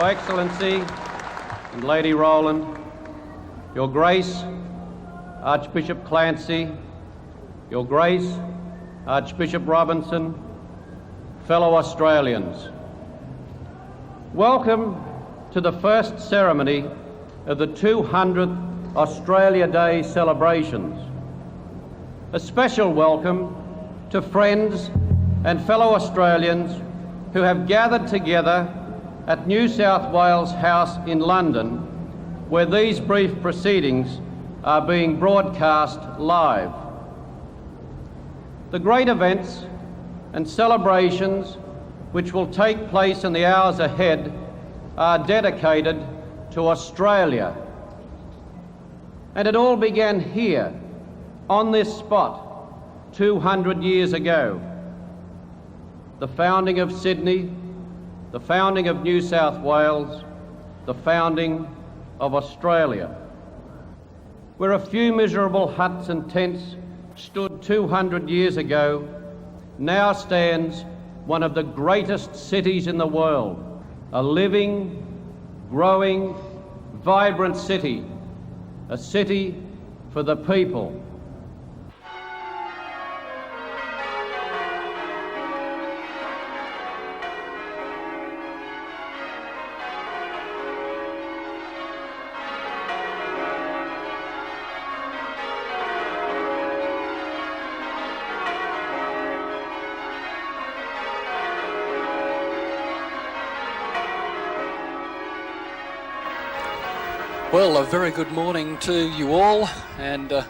Excellency and Lady Rowland, Your Grace, Archbishop Clancy, Your Grace, Archbishop Robinson, fellow Australians. Welcome to the first ceremony of the 200th Australia Day celebrations. A special welcome to friends and fellow Australians who have gathered together at New South Wales House in London, where these brief proceedings are being broadcast live. The great events and celebrations which will take place in the hours ahead are dedicated to Australia. And it all began here, on this spot, 200 years ago. The founding of Sydney, the founding of New South Wales, the founding of Australia, where a few miserable huts and tents stood 200 years ago, now stands one of the greatest cities in the world, a living, growing, vibrant city, a city for the people. Well, a very good morning to you all, and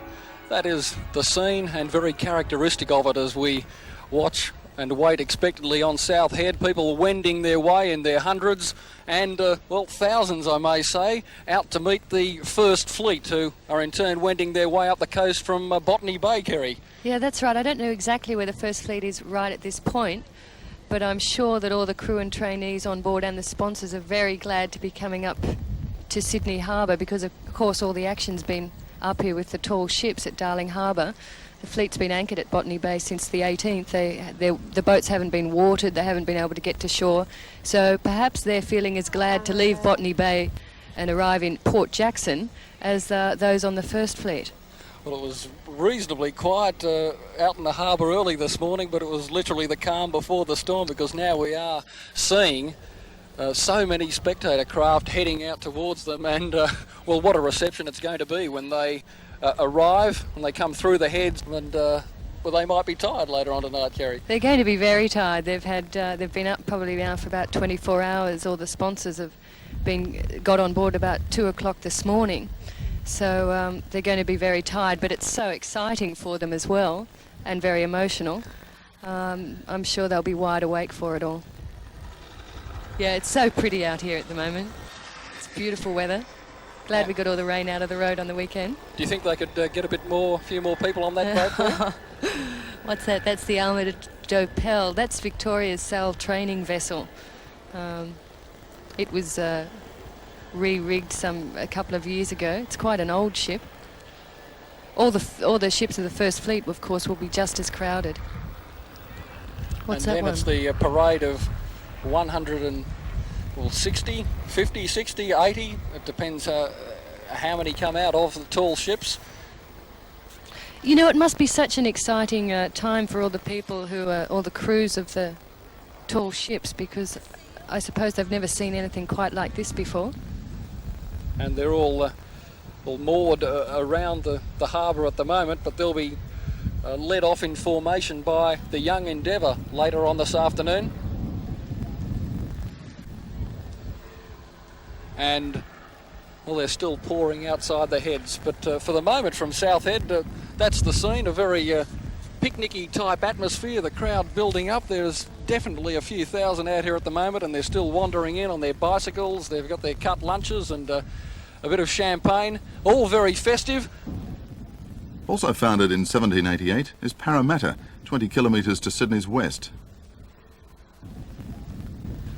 that is the scene and very characteristic of it as we watch and wait expectantly on South Head. People wending their way in their hundreds and, well, thousands, I may say, out to meet the First Fleet, who are in turn wending their way up the coast from Botany Bay, Kerry. Yeah, that's right. I don't know exactly where the First Fleet is right at this point, but I'm sure that all the crew and trainees on board and the sponsors are very glad to be coming up to Sydney Harbour, because of course all the action's been up here with the tall ships at Darling Harbour. The fleet's been anchored at Botany Bay since the 18th. The boats haven't been watered, they haven't been able to get to shore, so perhaps they're feeling as glad to leave Botany Bay and arrive in Port Jackson as those on the First Fleet. Well, it was reasonably quiet out in the harbour early this morning, but it was literally the calm before the storm, because now we are seeing so many spectator craft heading out towards them, and well, what a reception it's going to be when they arrive, when they come through the heads, and well, they might be tired later on tonight, Kerry. They're going to be very tired. They've been up probably now for about 24 hours. All the sponsors have got on board about 2 o'clock this morning, so they're going to be very tired, but it's so exciting for them as well, and very emotional. I'm sure they'll be wide awake for it all. Yeah, it's so pretty out here at the moment. It's beautiful weather. Glad we got all the rain out of the road on the weekend. Do you think they could get a few more people on that boat? What's that? That's the Alma Dopel. That's Victoria's sail training vessel. It was re-rigged a couple of years ago. It's quite an old ship. All the ships of the First Fleet, of course, will be just as crowded. What's that one? And then it's the parade of 160, 50, 60, 80. It depends how many come out of the tall ships. You know, it must be such an exciting time for all the people all the crews of the tall ships, because I suppose they've never seen anything quite like this before. And they're all moored around the harbour at the moment, but they'll be led off in formation by the Young Endeavour later on this afternoon. And, well, they're still pouring outside the heads, but for the moment from South Head, that's the scene, a very picnicky type atmosphere, the crowd building up. There's definitely a few thousand out here at the moment, and they're still wandering in on their bicycles. They've got their cut lunches and a bit of champagne, all very festive. Also founded in 1788 is Parramatta, 20 kilometres to Sydney's west.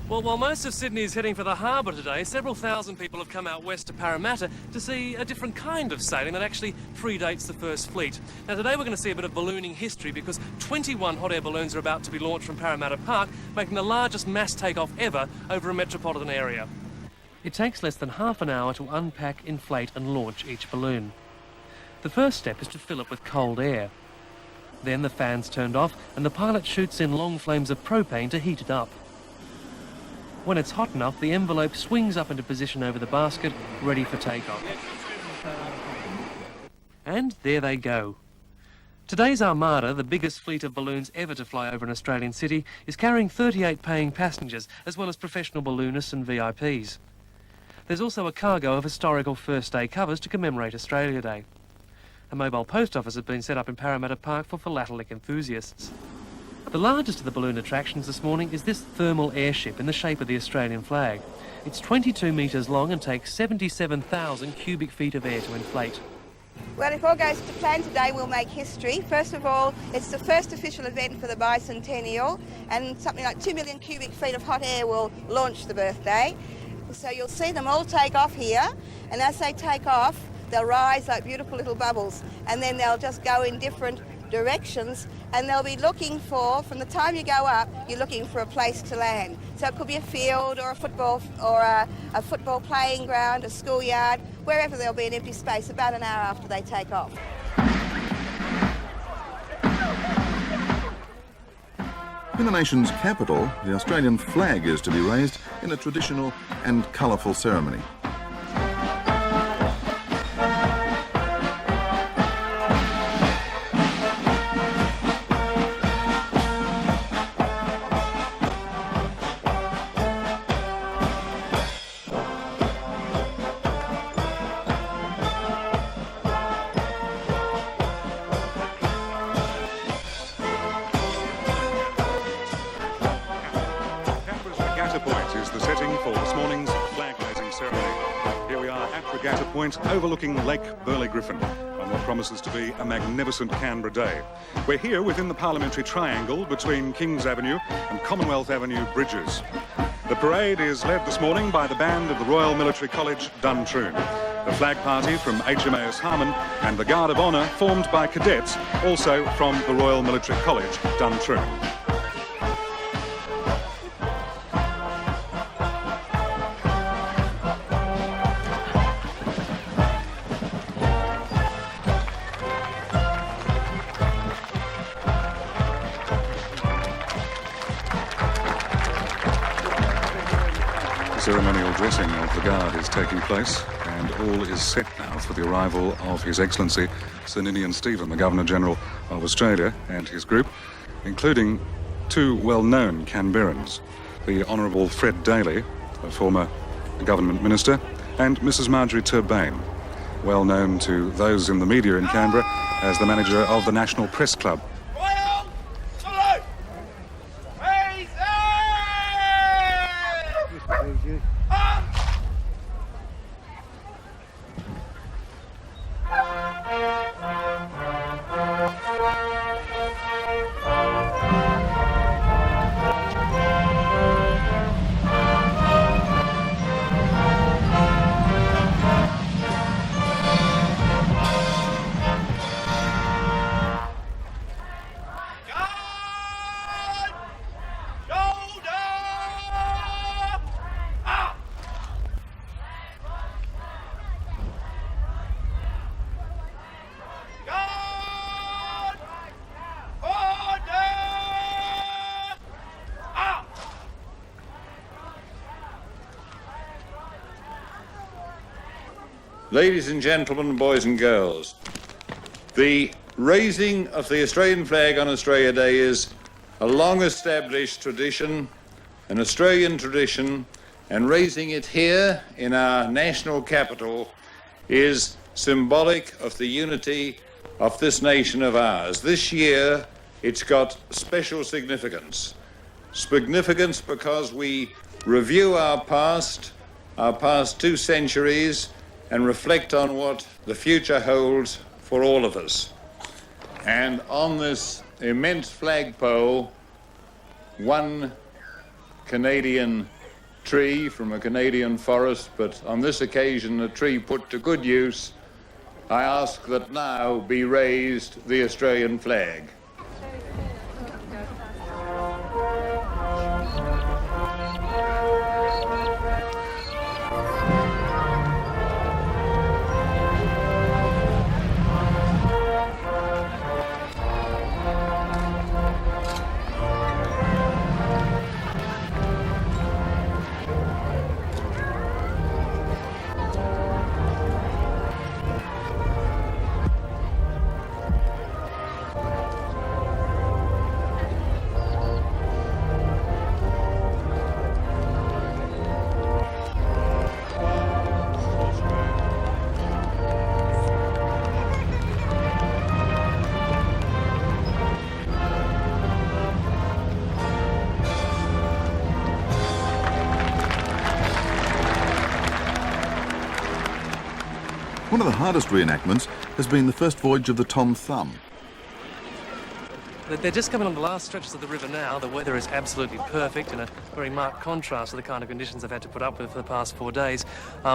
Well, while most of Sydney is heading for the harbour today, several thousand people have come out west to Parramatta to see a different kind of sailing that actually predates the First Fleet. Now, today we're going to see a bit of ballooning history, because 21 hot air balloons are about to be launched from Parramatta Park, making the largest mass takeoff ever over a metropolitan area. It takes less than half an hour to unpack, inflate and launch each balloon. The first step is to fill it with cold air. Then the fan's turned off and the pilot shoots in long flames of propane to heat it up. When it's hot enough, the envelope swings up into position over the basket, ready for takeoff. And there they go. Today's Armada, the biggest fleet of balloons ever to fly over an Australian city, is carrying 38 paying passengers, as well as professional balloonists and VIPs. There's also a cargo of historical First Day covers to commemorate Australia Day. A mobile post office has been set up in Parramatta Park for philatelic enthusiasts. The largest of the balloon attractions this morning is this thermal airship in the shape of the Australian flag. It's 22 metres long and takes 77,000 cubic feet of air to inflate. Well, if all goes to plan today, we'll make history. First of all, it's the first official event for the bicentennial, and something like 2 million cubic feet of hot air will launch the birthday. So you'll see them all take off here, and as they take off, they'll rise like beautiful little bubbles, and then they'll just go in different directions, and they'll be looking for, from the time you go up, you're looking for a place to land. So it could be a field or a football playing ground, a schoolyard, wherever there'll be an empty space about an hour after they take off. In the nation's capital, the Australian flag is to be raised in a traditional and colourful ceremony. Overlooking Lake Burley Griffin on what promises to be a magnificent Canberra day. We're here within the Parliamentary Triangle between Kings Avenue and Commonwealth Avenue bridges. The parade is led this morning by the band of the Royal Military College, Duntroon, the flag party from HMAS Harmon and the Guard of Honour formed by cadets also from the Royal Military College, Duntroon. Ceremonial dressing of the Guard is taking place, and all is set now for the arrival of His Excellency Sir Ninian Stephen, the Governor-General of Australia, and his group, including two well-known Canberrans, the Honourable Fred Daly, a former government minister, and Mrs Marjorie Turbain, well known to those in the media in Canberra as the manager of the National Press Club. Ladies and gentlemen, boys and girls, the raising of the Australian flag on Australia Day is a long-established tradition, an Australian tradition, and raising it here in our national capital is symbolic of the unity of this nation of ours. This year, it's got special significance. Significance because we review our past 2 centuries, and reflect on what the future holds for all of us. And on this immense flagpole, one Canadian tree from a Canadian forest, but on this occasion a tree put to good use, I ask that now be raised the Australian flag. One of the hardest reenactments has been the first voyage of the Tom Thumb. They're just coming on the last stretches of the river now. The weather is absolutely perfect, in a very marked contrast to the kind of conditions they've had to put up with for the past 4 days.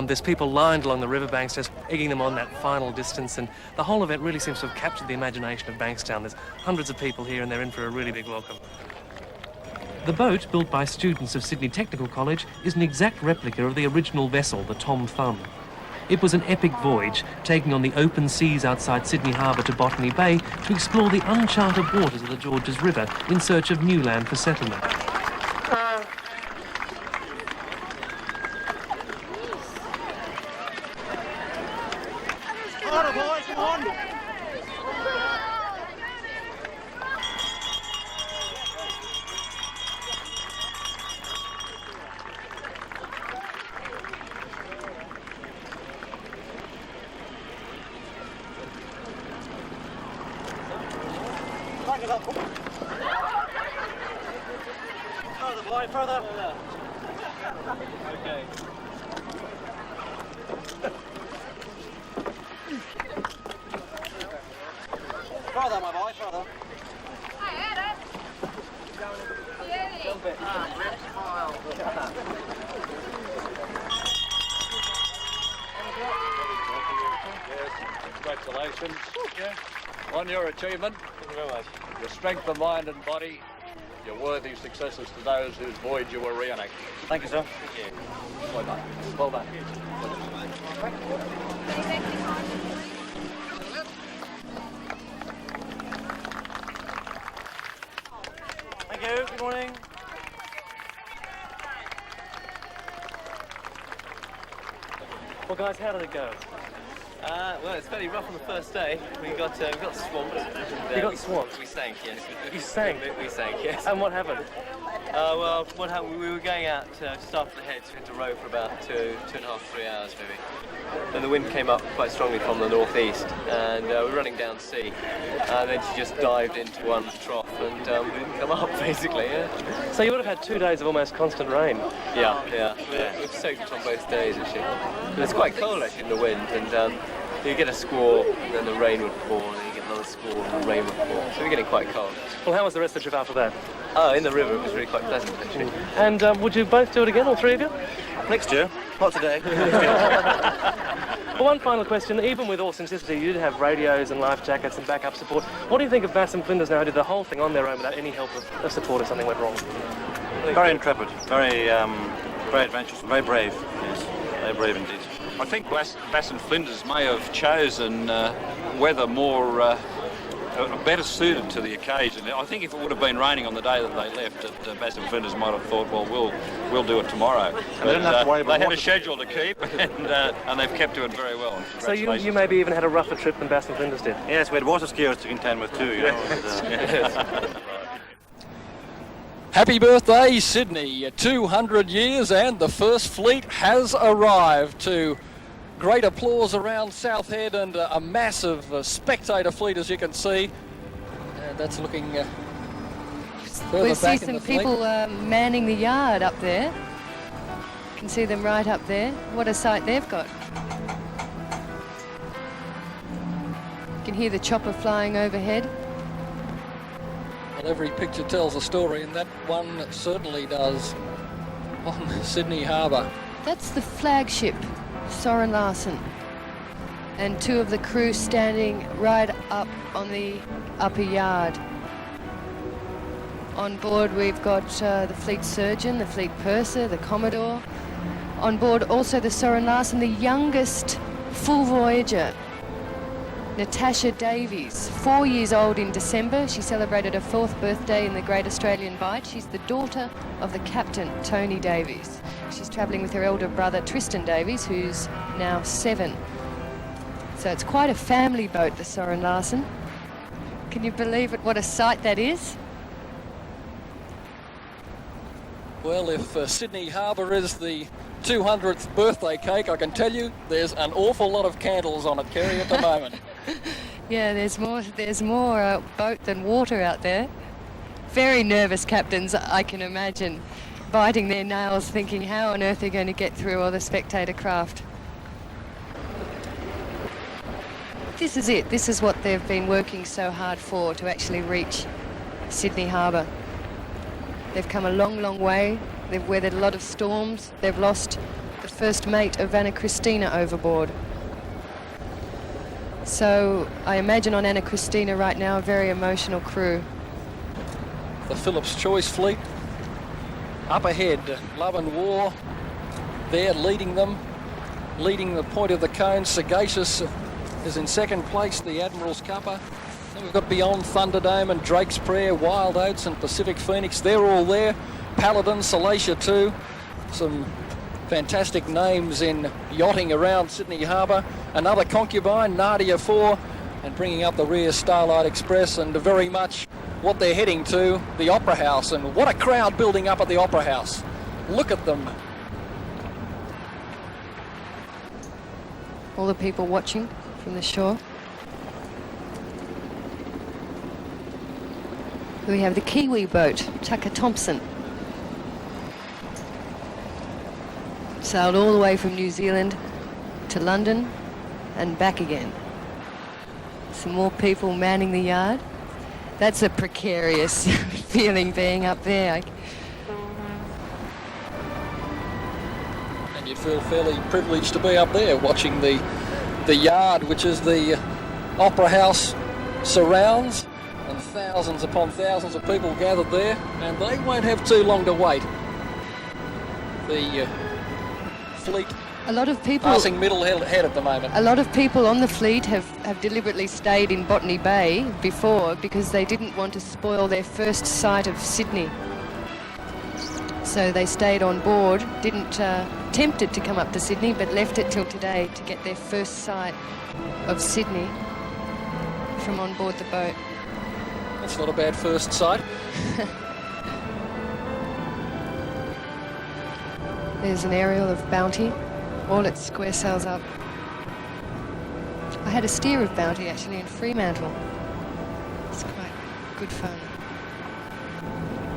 There's people lined along the riverbanks just egging them on that final distance, and the whole event really seems to have captured the imagination of Bankstown. There's hundreds of people here and they're in for a really big welcome. The boat, built by students of Sydney Technical College, is an exact replica of the original vessel, the Tom Thumb. It was an epic voyage, taking on the open seas outside Sydney Harbour to Botany Bay to explore the uncharted waters of the Georges River in search of new land for settlement. Congratulations on your achievement. Thank you very much. Your strength of mind and body, your worthy successors to those whose voyage you were reenacting. Thank you, sir. Thank you. Well done. Well done. Thank you. Good morning. Well, guys, how did it go? Well, it's fairly rough on the first day. We got swamped. You got swamped? We sank, yes. You sank? We sank, yes. And what happened? Well, what happened? We were going out just after the head, so we had to row for about 2.5, 3 hours maybe. Then the wind came up quite strongly from the northeast, and we were running down to sea. And then she just dived into one trough, and we didn't come up basically. Yeah. So you would have had 2 days of almost constant rain. Yeah. We've soaked on both days actually. But it's quite cold actually in the wind, and you get a squall, and then the rain would pour, and then you get another squall, and the rain would pour. So we're getting quite cold. Well, how was the rest of the trip after that? Oh, in the river, it was really quite pleasant actually. And would you both do it again, all three of you? Next year, not today. Well, one final question. Even with all sincerity, you did have radios and life jackets and backup support. What do you think of Bass and Flinders now, who did the whole thing on their own without any help of support if something went wrong? Very intrepid, very adventurous, very brave. Yes, very brave indeed. I think Bass and Flinders may have chosen weather more better suited to the occasion. I think if it would have been raining on the day that they left, Bass and Flinders might have thought, well, we'll do it tomorrow. But, they didn't have to worry about they had a schedule to keep, and they've kept to it very well. So you maybe even had a rougher trip than Bass and Flinders did? Yes, we had water skiers to contend with too, you know. Happy birthday, Sydney. 200 years and the first fleet has arrived. To great applause around South Head and a massive spectator fleet, as you can see. And that's looking further We see back in some the fleet. people manning the yard up there. You can see them right up there. What a sight they've got. You can hear the chopper flying overhead. Well, every picture tells a story, and that one certainly does on Sydney Harbour. That's the flagship, Soren Larsen, and two of the crew standing right up on the upper yard. On board we've got the fleet surgeon, the fleet purser, the commodore. On board also the Soren Larsen, the youngest full voyager, Natasha Davies, 4 years old in December. She celebrated her 4th birthday in the Great Australian Bight. She's the daughter of the captain, Tony Davies. She's travelling with her elder brother, Tristan Davies, who's now 7. So it's quite a family boat, the Soren Larsen. Can you believe it, what a sight that is? Well, if Sydney Harbour is the 200th birthday cake, I can tell you there's an awful lot of candles on it, Kerry, at the moment. Yeah, there's more boat than water out there. Very nervous captains, I can imagine, biting their nails, thinking how on earth they're going to get through all the spectator craft. This is it. This is what they've been working so hard for, to actually reach Sydney Harbour. They've come a long, long way. They've weathered a lot of storms. They've lost the first mate of Anna Christina overboard. So I imagine on Anna Christina right now a very emotional crew. The Phillips Choice fleet up ahead. Love and War there leading them, leading the point of the cone. Sagacious is in second place, the Admiral's Cuppa. Then we've got Beyond Thunderdome and Drake's Prayer, Wild Oats and Pacific Phoenix. They're all there. Paladin, Salacia too. Some fantastic names in yachting around Sydney Harbour. Another Concubine, Nadia 4, and bringing up the rear Starlight Express, and very much what they're heading to, the Opera House. And what a crowd building up at the Opera House. Look at them. All the people watching from the shore. We have the Kiwi boat, Tucker Thompson. Sailed all the way from New Zealand to London and back again. Some more people manning the yard. That's a precarious feeling being up there. And you'd feel fairly privileged to be up there watching the yard, which is the Opera House surrounds, and thousands upon thousands of people gathered there, and they won't have too long to wait. The fleet a lot of people passing middle head at the moment. A lot of people on the fleet have deliberately stayed in Botany Bay before because they didn't want to spoil their first sight of Sydney. So they stayed on board, didn't tempted to come up to Sydney, but left it till today to get their first sight of Sydney from on board the boat. That's not a bad first sight. There's an aerial of Bounty, all its square sails up. I had a steer of Bounty actually in Fremantle. It's quite good fun.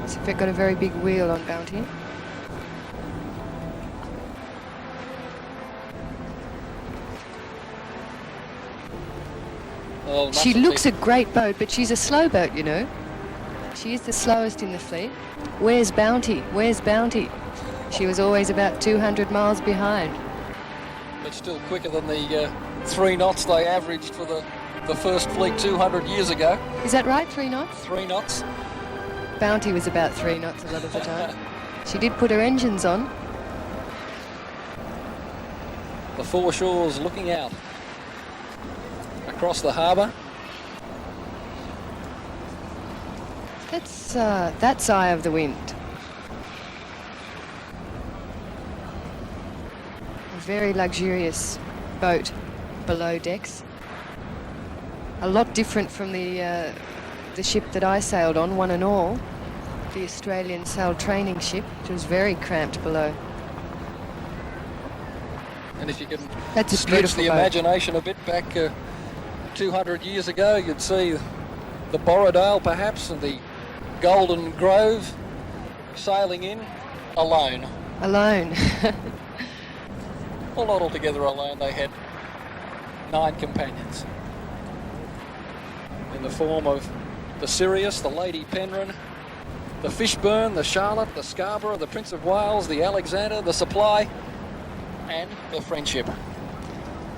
So we've got a very big wheel on Bounty. Well, she looks a great boat, but she's a slow boat, you know. She is the slowest in the fleet. Where's Bounty? Where's Bounty? She was always about 200 miles behind. But still quicker than the 3 knots they averaged for the first fleet 200 years ago. Is that right, 3 knots? 3 knots. Bounty was about 3 knots a lot of the time. She did put her engines on. The foreshores looking out across the harbour. That's Eye of the Wind. A very luxurious boat below decks. A lot different from the ship that I sailed on, one and all, the Australian sail training ship, which was very cramped below. And if you can That's a stretch beautiful the boat. imagination a bit back 200 years ago, you'd see the Borrowdale perhaps and the Golden Grove sailing in alone. Alone. Well, not altogether alone. They had 9 companions in the form of the Sirius, the Lady Penrhyn, the Fishburne, the Charlotte, the Scarborough, the Prince of Wales, the Alexander, the Supply, and the Friendship.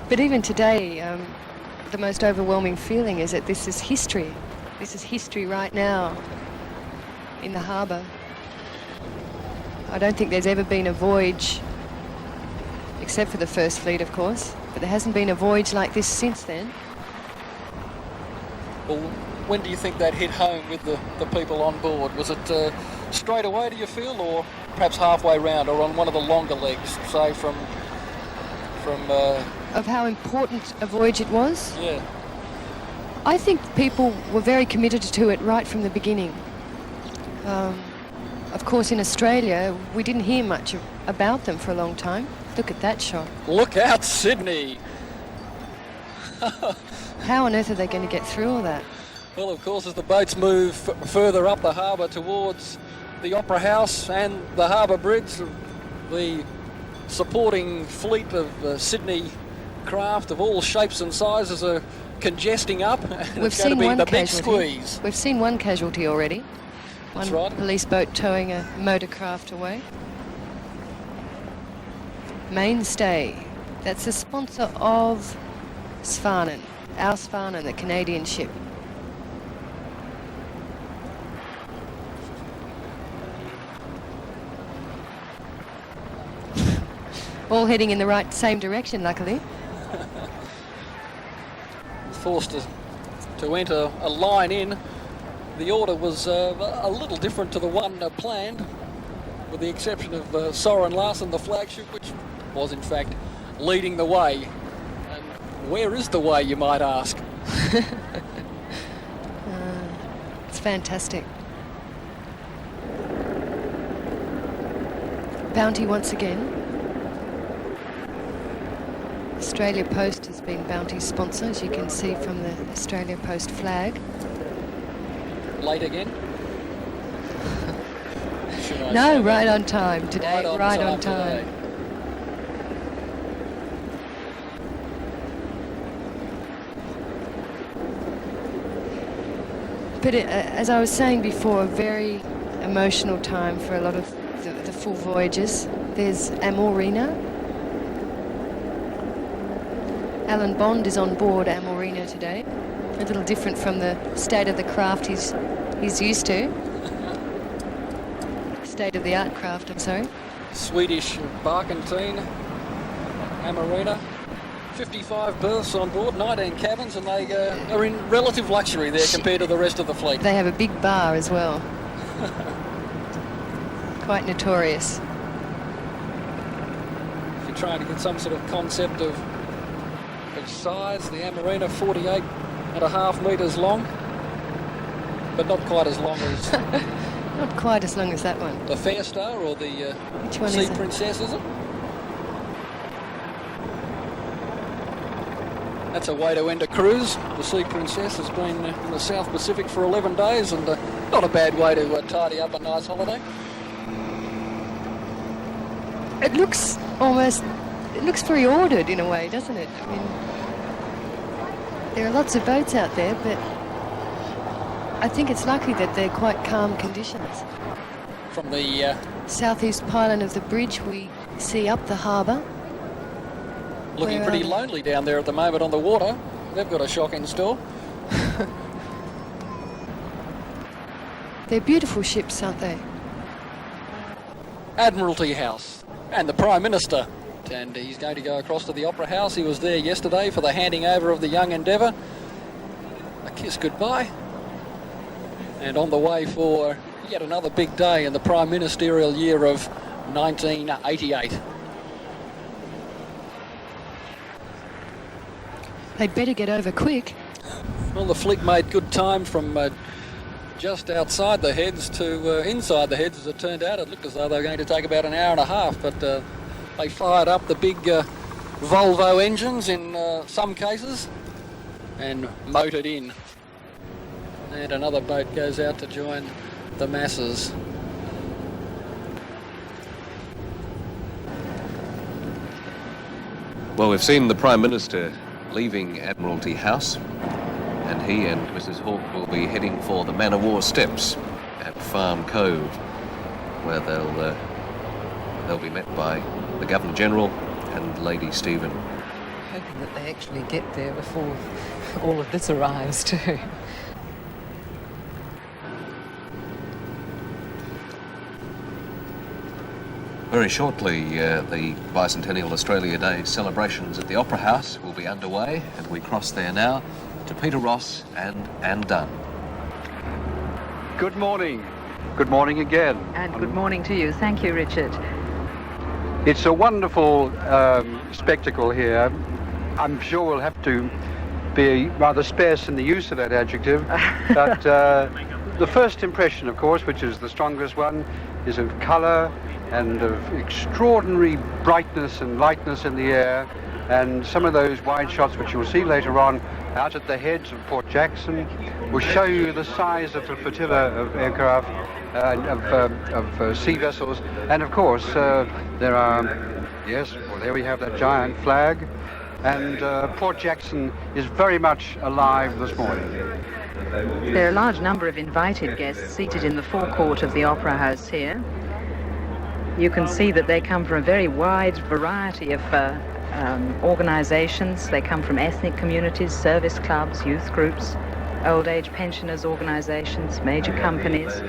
But even today, the most overwhelming feeling is that this is history. This is history right now in the harbour. I don't think there's ever been a voyage, except for the First Fleet, of course, but there hasn't been a voyage like this since then. Well, when do you think that hit home with the people on board? Was it straight away, do you feel, or perhaps halfway round, or on one of the longer legs, say from Of how important a voyage it was? yeah. I think people were very committed to it right from the beginning. Of course, in Australia, we didn't hear much about them for a long time. Look at that shot. Look out, Sydney! How on earth are they going to get through all that? Well, of course, as the boats move further up the harbour towards the Opera House and the Harbour Bridge, the supporting fleet of Sydney craft of all shapes and sizes are congesting up. And We've it's going to seen be one the big casualty. squeeze. We've seen one casualty already. That's One right. police boat towing a motorcraft away. Mainstay. That's the sponsor of Svanen, our Svanen, the Canadian ship. All heading in the same direction, luckily. Forced to enter a line in. The order was a little different to the one planned, with the exception of Soren Larsen, the flagship, which was in fact leading the way. And where is the way, you might ask? It's fantastic. Bounty once again. Australia Post has been Bounty's sponsor, as you can see from the Australia Post flag. Late again? Should I No, say right that? on time today, right on time. today. But as I was saying before, a very emotional time for a lot of the full voyages. There's Amorina. Alan Bond is on board Amorina today. A little different from the state of the craft he's used to. State-of-the-art craft, I'm sorry. Swedish Barkentine, Amarina. 55 berths on board, 19 cabins, and they are in relative luxury there compared to the rest of the fleet. They have a big bar as well. Quite notorious. If you're trying to get some sort of concept of size, the Amarina 48.5 metres long, but not quite as long as Not quite as long as that one. the Fair Star or the Which one Sea is it? Princess, is it? That's a way to end a cruise. The Sea Princess has been in the South Pacific for 11 days, and not a bad way to tidy up a nice holiday. It looks very ordered in a way, doesn't it? I mean, there are lots of boats out there, but I think it's lucky that they're quite calm conditions. From the Southeast pylon of the bridge, we see up the harbour. looking Where pretty are they? lonely down there at the moment on the water. They've got a shock in store. They're beautiful ships, aren't they? Admiralty House and the Prime Minister. And he's going to go across to the Opera House. He was there yesterday for the handing over of the Young Endeavour. A kiss goodbye. And on the way for yet another big day in the Prime Ministerial year of 1988. They'd better get over quick. Well, the fleet made good time from just outside the heads to inside the heads. As it turned out, it looked as though they were going to take about an hour and a half, but they fired up the big Volvo engines in some cases and motored in. And another boat goes out to join the masses. Well, we've seen the Prime Minister leaving Admiralty House, and he and Mrs. Hawke will be heading for the Man of War steps at Farm Cove, where they'll be met by the Governor General and Lady Stephen. Hoping that they actually get there before all of this arrives too. Very shortly, the Bicentennial Australia Day celebrations at the Opera House will be underway, and we cross there now to Peter Ross and Anne Dunn. Good morning. Good morning again. And good morning to you. Thank you, Richard. It's a wonderful spectacle here. I'm sure we'll have to be rather sparse in the use of that adjective, but the first impression, of course, which is the strongest one, is of colour and of extraordinary brightness and lightness in the air, and some of those wide shots which you'll see later on out at the heads of Port Jackson will show you the size of the flotilla of aircraft, of sea vessels, and of course there are, yes, well there we have that giant flag, and Port Jackson is very much alive this morning. There are a large number of invited guests seated in the forecourt of the Opera House here. You can see that they come from a very wide variety of organisations. They come from ethnic communities, service clubs, youth groups, old age pensioners organisations, major companies,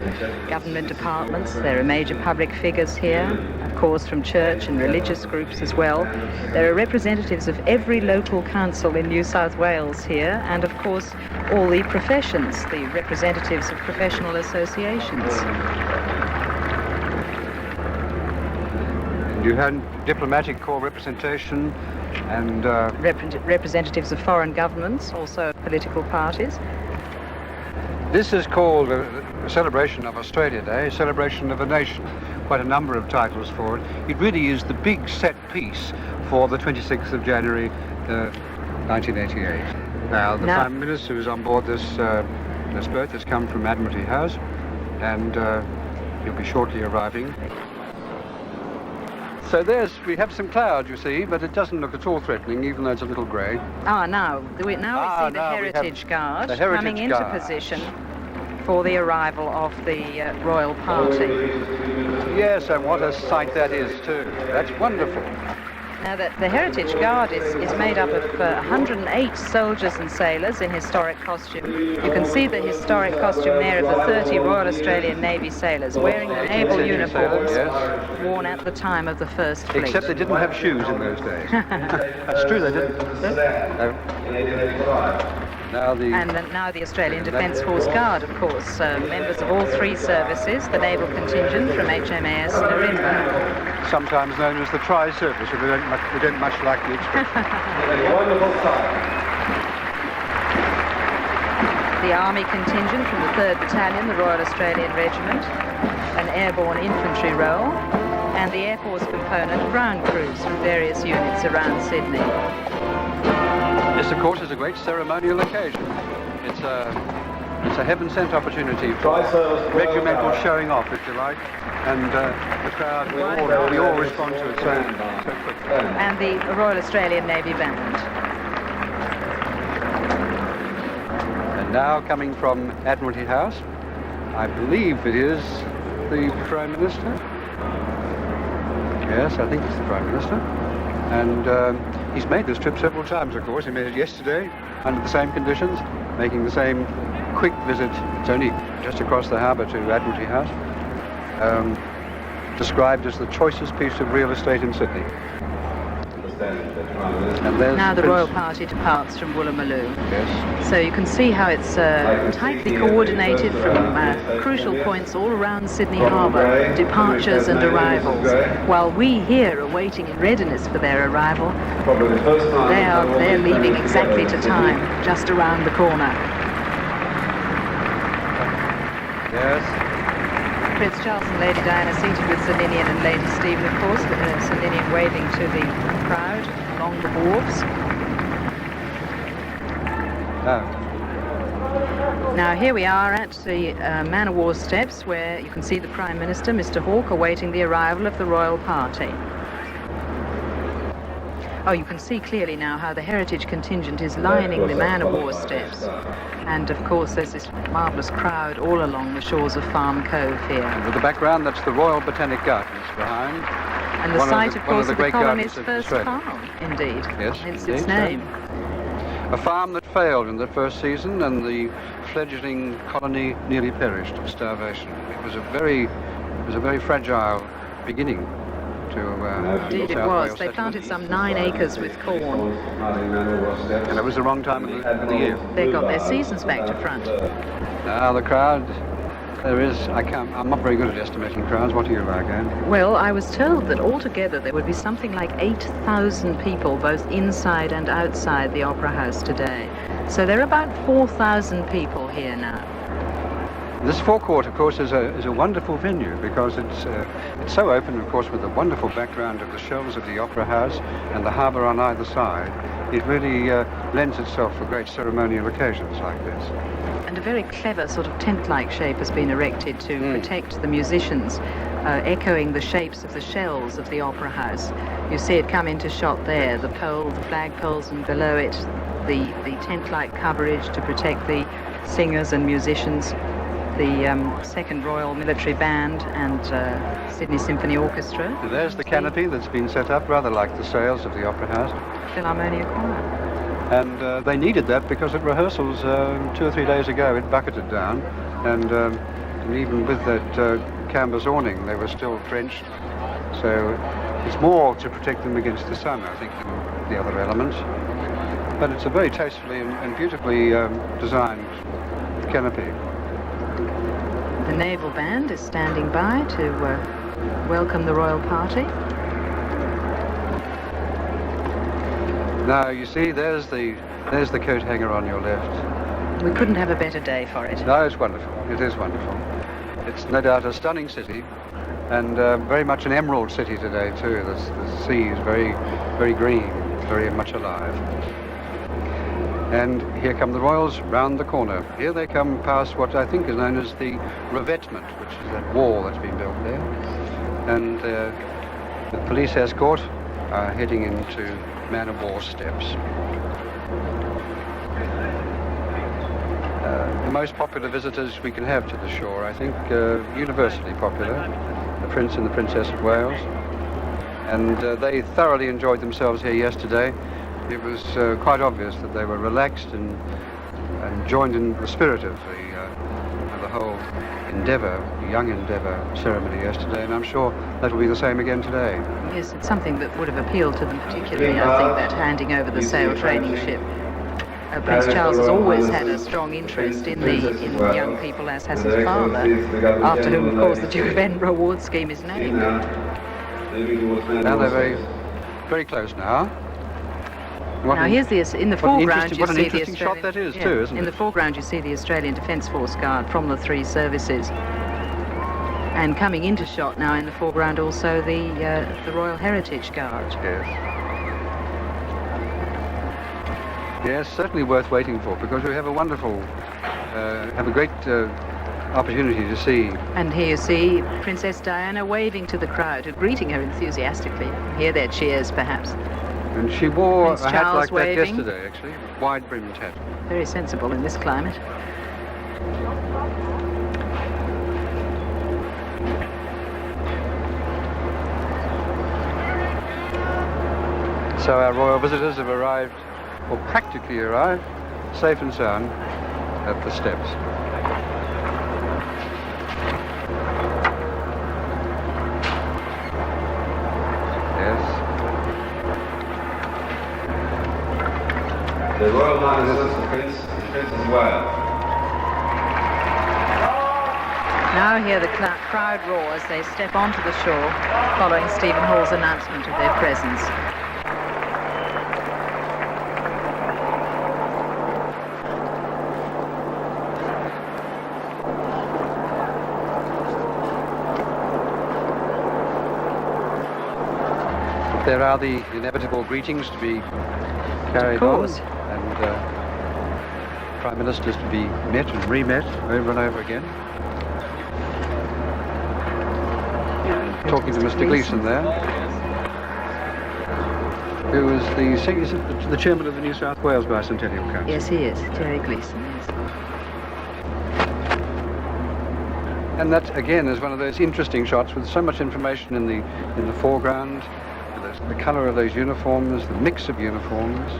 government departments. There are major public figures here, of course from church and religious groups as well. There are representatives of every local council in New South Wales here, and of course all the professions, the representatives of professional associations. And you had diplomatic corps representation and representatives of foreign governments, also political parties. This is called a celebration of Australia Day, a celebration of a nation. Quite a number of titles for it. It really is the big set piece for the 26th of January 1988. Now, the Prime Minister is on board this boat that's come from Admiralty House, and he'll be shortly arriving. So we have some clouds, you see, but it doesn't look at all threatening, even though it's a little grey. Now we see the Heritage Guard coming into position for the arrival of the royal party. Yes, and what a sight that is too. That's wonderful. Now the Heritage Guard is made up of 108 soldiers and sailors in historic costume. You can see the historic costume there of the 30 Royal Australian Navy sailors wearing the naval uniforms worn at the time of the First Fleet. Except they didn't have shoes in those days. That's true, they didn't. Now the Australian Defence Force Guard, of course, members of all three services, the naval contingent from HMAS Narimba. Sometimes known as the Tri-Service, we don't much like the expression. The Army contingent from the 3rd Battalion, the Royal Australian Regiment, an airborne infantry role, and the Air Force component, ground crews from various units around Sydney. This, of course, is a great ceremonial occasion. It's a heaven-sent opportunity for regimental showing off, if you like, and the crowd we all respond to it so quickly. And the Royal Australian Navy Band. And now coming from Admiralty House, I believe it is the Prime Minister. Yes, I think it's the Prime Minister. And he's made this trip several times, of course. He made it yesterday under the same conditions, making the same quick visit. It's only just across the harbour to Admiralty House. Described as the choicest piece of real estate in Sydney. And now the royal party departs from Woolloomooloo. Yes. So you can see how it's tightly coordinated from crucial points all around Sydney Harbour, departures and arrivals. While we here are waiting in readiness for their arrival, they're leaving exactly to time, just around the corner. Yes. Prince Charles and Lady Diana seated with Sir Ninian and Lady Stephen, of course, Sir Ninian waving to the crowd along the wharves. Now here we are at the Man o' War steps, where you can see the Prime Minister, Mr. Hawke, awaiting the arrival of the royal party. Oh, you can see clearly now how the heritage contingent is lining the Man o' War steps. And of course there's this marvellous crowd all along the shores of Farm Cove here. And with the background, that's the Royal Botanic Gardens behind. And the site, of course, of the colony's first farm, indeed. Yes, hence its name. A farm that failed in the first season, and the fledgling colony nearly perished of starvation. It was a very fragile beginning to indeed it was. They planted some 9 acres with corn. And it was the wrong time of the year. They got their seasons back to front. Now the crowd, I'm not very good at estimating crowds. What do you like, Anne? Well, I was told that altogether there would be something like 8,000 people, both inside and outside the Opera House today. So there are about 4,000 people here now. This forecourt, of course, is a wonderful venue because it's so open, of course, with the wonderful background of the shelves of the Opera House and the harbour on either side. it really lends itself for great ceremonial occasions like this. And a very clever sort of tent-like shape has been erected to protect the musicians, echoing the shapes of the shells of the Opera House. You see it come into shot there, the pole, the flag poles, and below it the tent-like coverage to protect the singers and musicians, the 2nd Royal Military Band and Sydney Symphony Orchestra. There's the canopy that's been set up, rather like the sails of the Opera House. Philharmonia Choir. And they needed that because at rehearsals 2 or 3 days ago it bucketed down, and even with that canvas awning they were still drenched. So it's more to protect them against the sun, I think, than the other elements. But it's a very tastefully and beautifully designed canopy. The Naval Band is standing by to welcome the royal party. Now you see, there's the coat hanger on your left. We couldn't have a better day for it. No, it's wonderful. It is wonderful. It's no doubt a stunning city, and very much an emerald city today too. The sea is very, very green, very much alive. And here come the royals round the corner. Here they come past what I think is known as the revetment, which is that wall that's been built there. And the police escort are heading into Man of War steps. The most popular visitors we can have to the shore, I think, universally popular, the Prince and the Princess of Wales. And they thoroughly enjoyed themselves here yesterday. It was quite obvious that they were relaxed and joined in the spirit of the whole Endeavour, Young Endeavour ceremony yesterday, and I'm sure that will be the same again today. Yes, it's something that would have appealed to them particularly, I think, that handing over the sail training ship. Prince Charles has always had a strong interest in young people, as has his father, after whom, of course, the Duke of Edinburgh Award Scheme is named. Now they're very, very close now. Now here's in the foreground you see the Australian shot that is too, isn't it? In the foreground you see the Australian Defence Force Guard from the 3 services, and coming into shot now in the foreground also the Royal Heritage Guard. Yes. Yes, certainly worth waiting for, because we have a wonderful, have a great opportunity to see. And here you see Princess Diana waving to the crowd, greeting her enthusiastically. Hear their cheers, perhaps. And she wore Prince a hat Charles like waving. that yesterday, actually, wide-brimmed hat. Very sensible in this climate. So our royal visitors have arrived, or practically arrived, safe and sound at the steps. The Royal Highness of the Prince and Princess of Wales. Now hear the crowd roar as they step onto the shore, following Stephen Hall's announcement of their presence. There are the inevitable greetings to be carried on, and Prime Ministers to be met and re-met over and over again. Talking to Mr. Gleeson there, who is the chairman of the New South Wales Bicentennial Council. Yes, he is, Jerry Gleeson, yes. And that again is one of those interesting shots with so much information in the foreground. The colour of those uniforms, the mix of uniforms.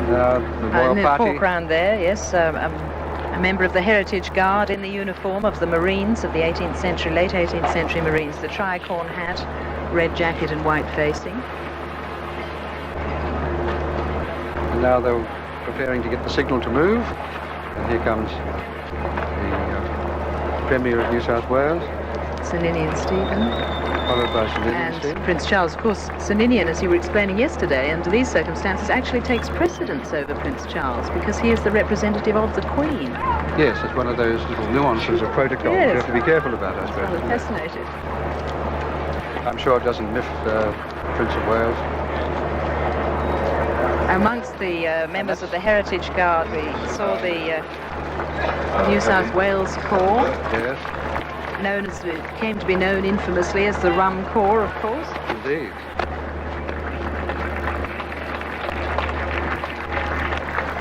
The royal in the party. foreground there, yes, a member of the Heritage Guard in the uniform of the Marines of the 18th century, late 18th century Marines, the tricorn hat, red jacket and white facing. And now they're preparing to get the signal to move. And here comes the Premier of New South Wales. Sir Ninian Stephen. Followed by Sir Ninian And Stephen. Prince Charles. Of course, Sir Ninian, as you were explaining yesterday, under these circumstances, actually takes precedence over Prince Charles because he is the representative of the Queen. Yes, it's one of those little nuances of protocol Yes. you have to be careful about, I suppose. I'm fascinated. I'm sure it doesn't miff Prince of Wales. Amongst the members of the Heritage Guard, we saw the New South Wales Corps, Yes, came to be known infamously as the Rum Corps, of course. indeed.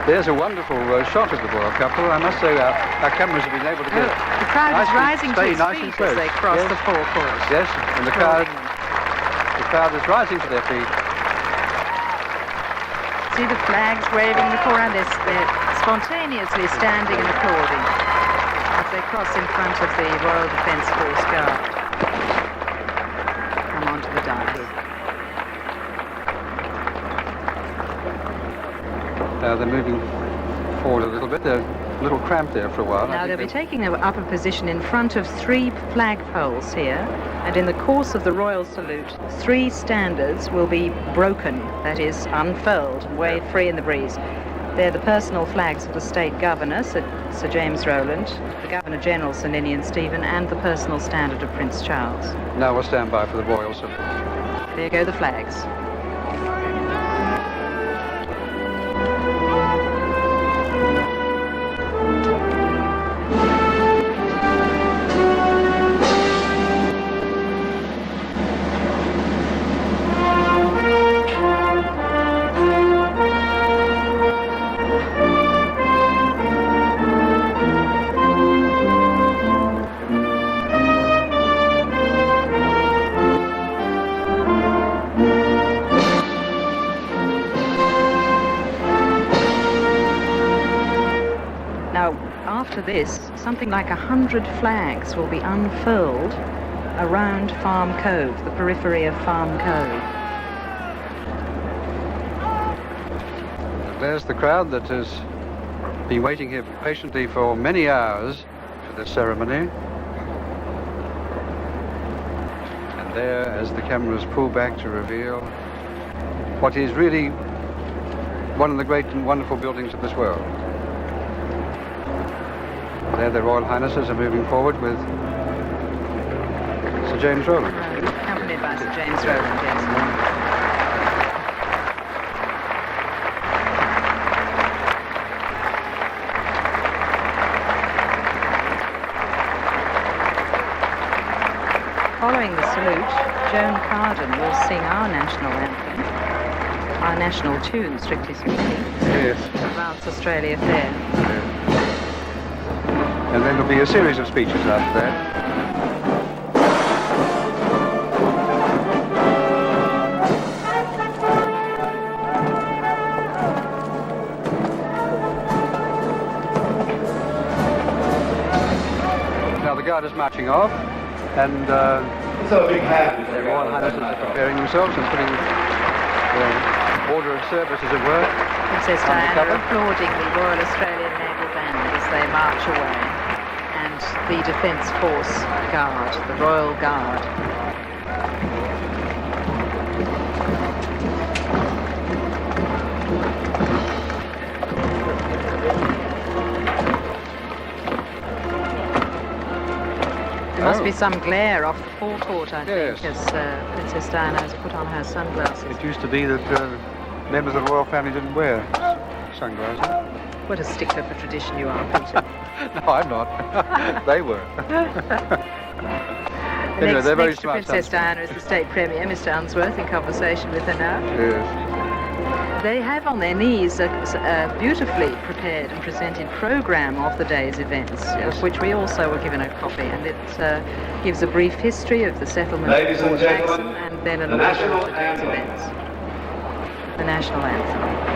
There's a wonderful shot of the royal couple. I must say our cameras have been able to get The crowd is rising to stay its nice and feet close. as they cross Yes. the forecourt. Yes, and the crowd is rising to their feet. See the flags waving in the foreground. They're spontaneously standing and applauding as they cross in front of the Royal Defence Force Guard. Come onto the dais. They're moving forward a little bit. They're a little cramped there for a while. Now they'll be taking up a position in front of 3 flagpoles here, and in the course of the royal salute, 3 standards will be broken, that is, unfurled and waved free in the breeze. They're the personal flags of the state governor, Sir James Rowland, the Governor General, Sir Ninian Stephen, and the personal standard of Prince Charles. Now we'll stand by for the royal salute. There go the flags. After this, something like 100 flags will be unfurled around Farm Cove, the periphery of Farm Cove. There's the crowd that has been waiting here patiently for many hours for this ceremony. And there, as the cameras pull back to reveal what is really one of the great and wonderful buildings of this world. There the Royal Highnesses are moving forward with Sir James Rowland. Accompanied by Sir James Rowland, yes. Following the salute, Joan Carden will sing our national anthem, our national tune, strictly speaking. Yes. Advance Australia Fair. And then there'll be a series of speeches after that. Now the guard is marching off, and the Royal Highnesses are preparing themselves and putting order of service, as it were. Princess Diana applauding the Royal Australian Naval Band as they march away, and the Defence Force Guard, the Royal Guard. There must be some glare off the forecourt, I think, as Princess Diana has put on her sunglasses. It used to be that members of the royal family didn't wear sunglasses. What a stickler for tradition you are, Peter. No, I'm not. They were. Anyway, they're very next to smart. Princess Diana is the State Premier, Mr. Unsworth, in conversation with her now. Yes. They have on their knees a beautifully prepared and presented programme of the day's events, of which we also were given a copy, and it gives a brief history of the settlement of Port Jackson and then an order of the day's events. The national anthem.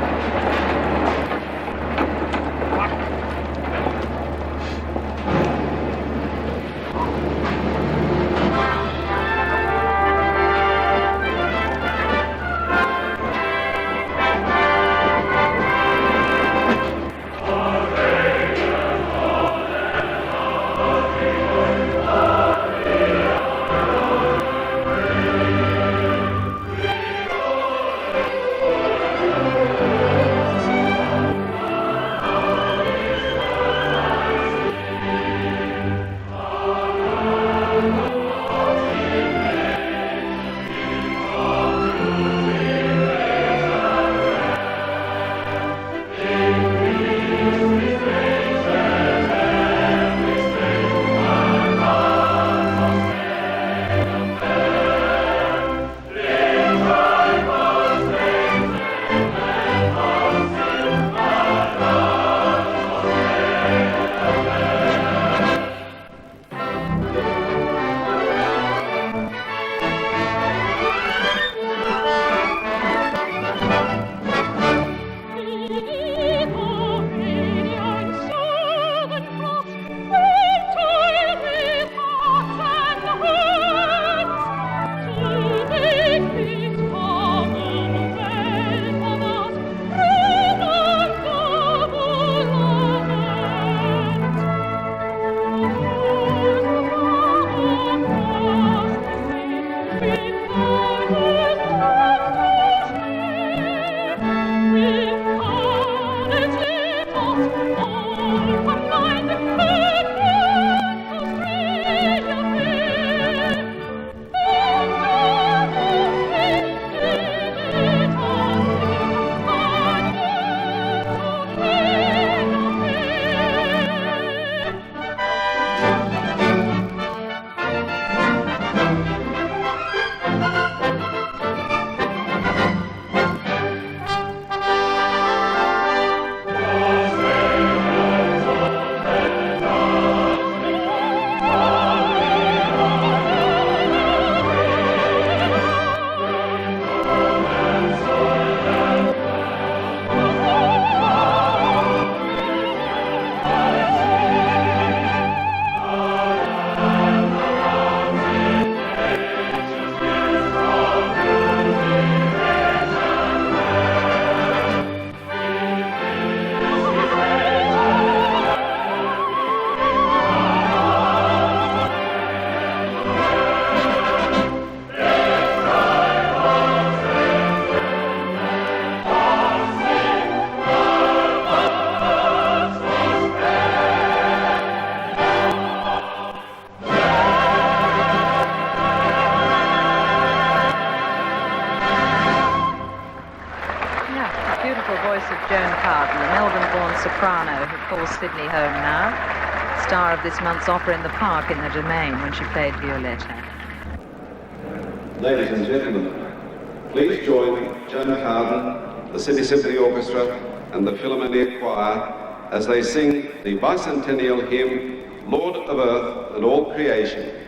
Carden, the Melbourne-born soprano who calls Sydney home now, star of this month's opera in the Park in the Domain when she played Violetta. Ladies and gentlemen, please join Joan Carden, the Sydney Symphony Orchestra and the Philharmonia Choir as they sing the bicentennial hymn, Lord of Earth and All Creation.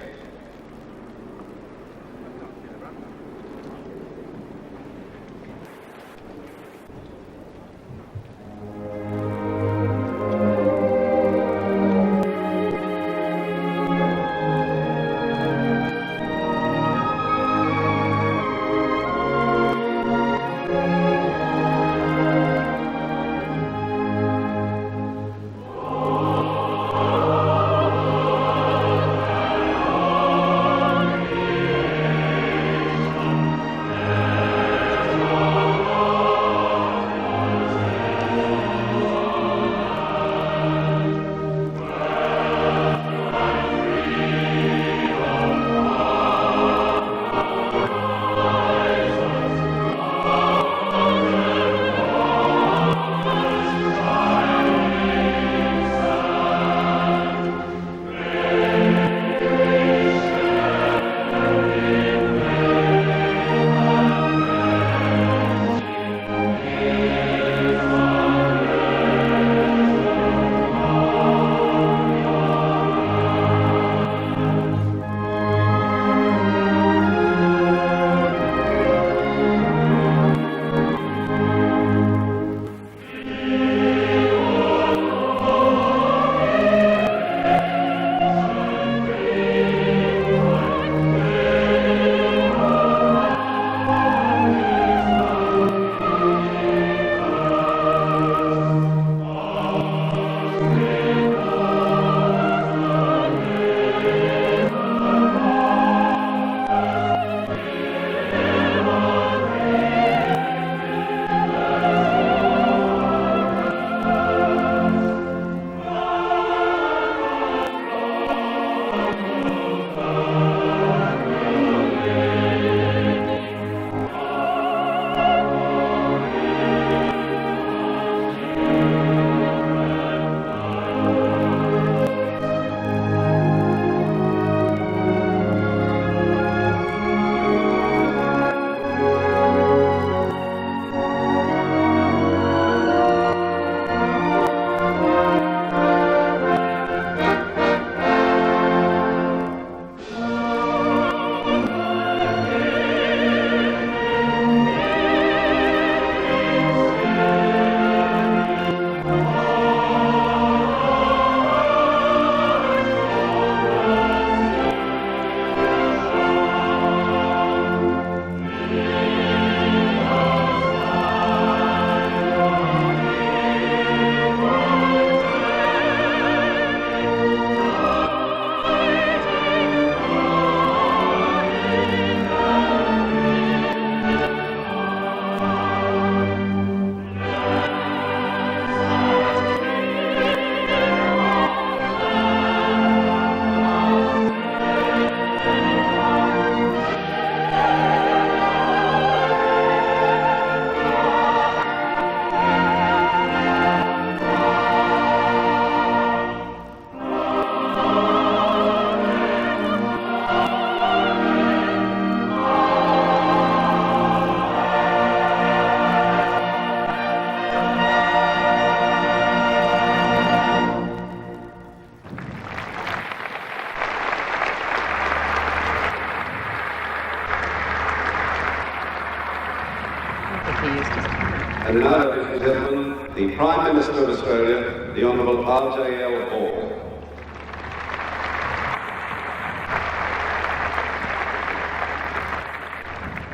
And now, ladies and gentlemen, the Prime Minister of Australia, the Honourable R.J.L. Hall.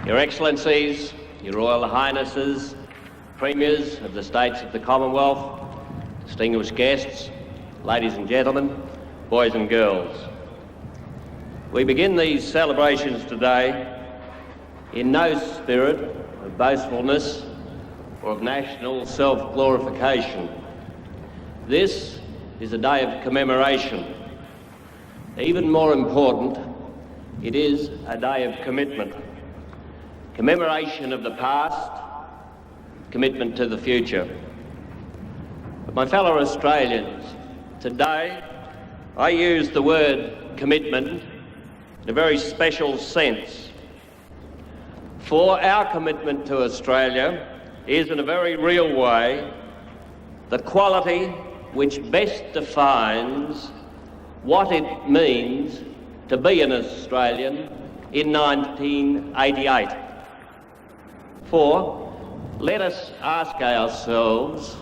Your Excellencies, Your Royal Highnesses, Premiers of the States of the Commonwealth, distinguished guests, ladies and gentlemen, boys and girls. We begin these celebrations today in no spirit of boastfulness or of national self-glorification. This is a day of commemoration. Even more important, it is a day of commitment. Commemoration of the past, commitment to the future. My fellow Australians, today I use the word commitment in a very special sense. For our commitment to Australia is, in a very real way, the quality which best defines what it means to be an Australian in 1988. For let us ask ourselves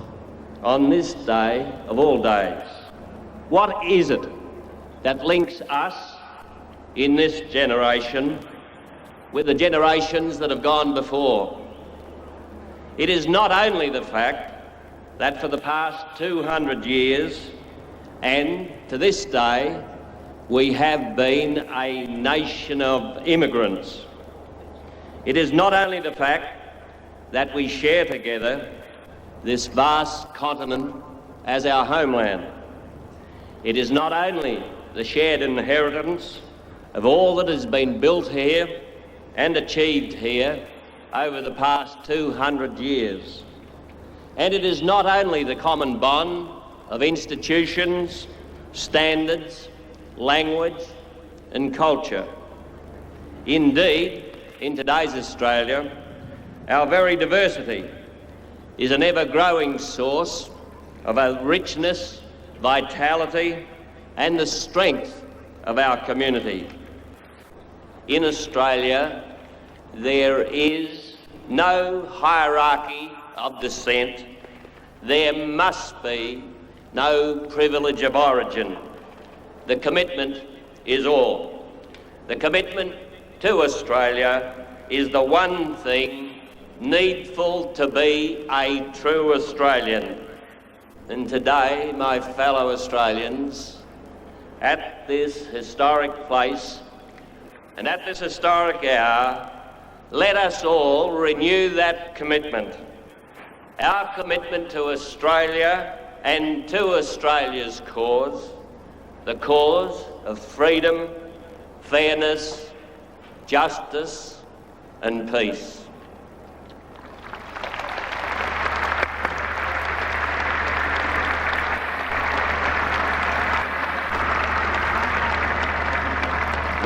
on this day of all days, what is it that links us in this generation with the generations that have gone before? It is not only the fact that for the past 200 years and to this day we have been a nation of immigrants. It is not only the fact that we share together this vast continent as our homeland. It is not only the shared inheritance of all that has been built here and achieved here over the past 200 years. And it is not only the common bond of institutions, standards, language and culture. Indeed, in today's Australia, our very diversity is an ever-growing source of a richness, vitality and the strength of our community. In Australia, there is no hierarchy of descent. There must be no privilege of origin. The commitment is all. The commitment to Australia is the one thing needful to be a true Australian. And today, my fellow Australians, at this historic place and at this historic hour, let us all renew that commitment. Our commitment to Australia and to Australia's cause, the cause of freedom, fairness, justice and peace.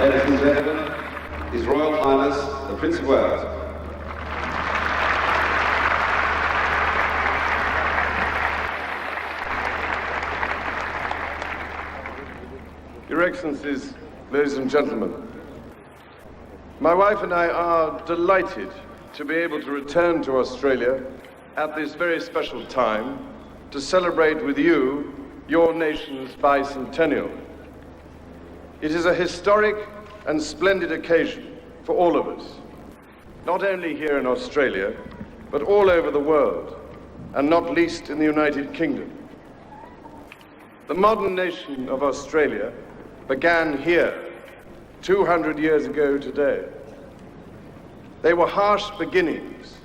Ladies and gentlemen, His Royal Highness, the Prince of Wales. Your Excellencies, ladies and gentlemen, my wife and I are delighted to be able to return to Australia at this very special time to celebrate with you your nation's bicentennial. It is a historic and splendid occasion for all of us, not only here in Australia, but all over the world, and not least in the United Kingdom. The modern nation of Australia began here 200 years ago today. They were harsh beginnings,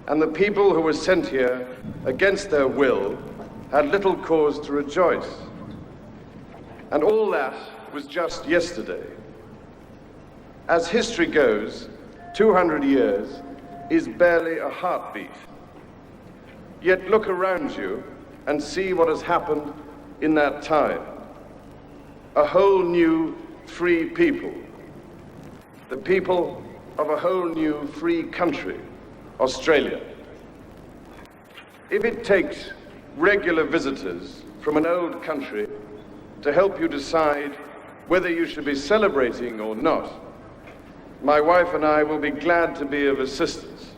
and the people who were sent here against their will had little cause to rejoice. And all that was just yesterday. As history goes, 200 years is barely a heartbeat. Yet look around you and see what has happened in that time. A whole new free people. The people of a whole new free country, Australia. If it takes regular visitors from an old country to help you decide whether you should be celebrating or not, my wife and I will be glad to be of assistance.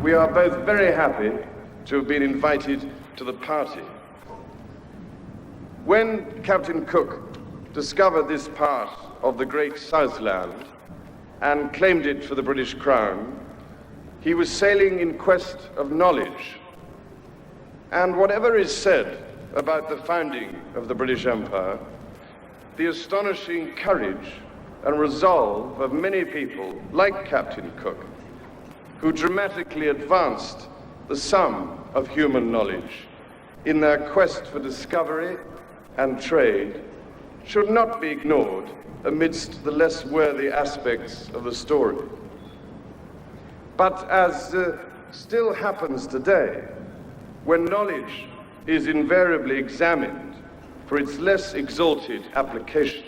We are both very happy to have been invited to the party. When Captain Cook discovered this part of the great Southland and claimed it for the British Crown, he was sailing in quest of knowledge. And whatever is said about the founding of the British Empire, the astonishing courage and resolve of many people like Captain Cook, who dramatically advanced the sum of human knowledge in their quest for discovery and trade, should not be ignored amidst the less worthy aspects of the story. But as still happens today, when knowledge is invariably examined for its less exalted applications,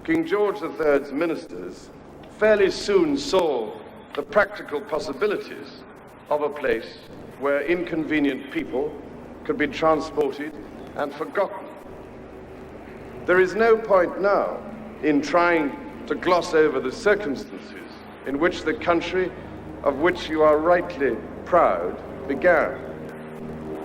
King George III's ministers fairly soon saw the practical possibilities of a place where inconvenient people could be transported and forgotten. There is no point now in trying to gloss over the circumstances in which the country of which you are rightly proud began.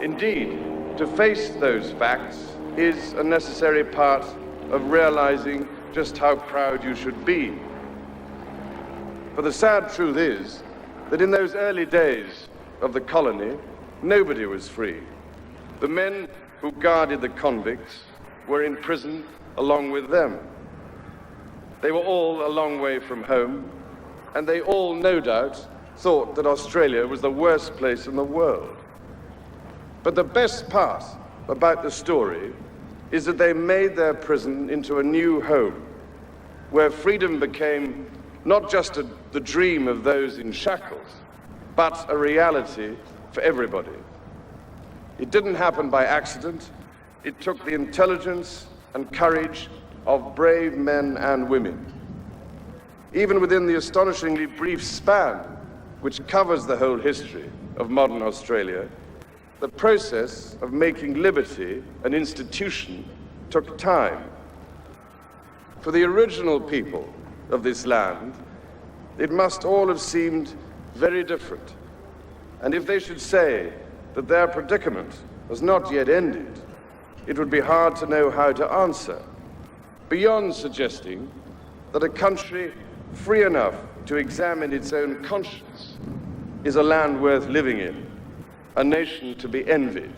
Indeed, to face those facts is a necessary part of realizing just how proud you should be. For the sad truth is that in those early days of the colony, nobody was free. The men who guarded the convicts were in prison along with them. They were all a long way from home, and they all, no doubt, thought that Australia was the worst place in the world. But the best part about the story is that they made their prison into a new home, where freedom became not just the dream of those in shackles, but a reality for everybody. It didn't happen by accident. It took the intelligence and courage of brave men and women. Even within the astonishingly brief span which covers the whole history of modern Australia, the process of making liberty an institution took time. For the original people of this land, it must all have seemed very different. And if they should say that their predicament was not yet ended, it would be hard to know how to answer, beyond suggesting that a country free enough to examine its own conscience is a land worth living in, a nation to be envied.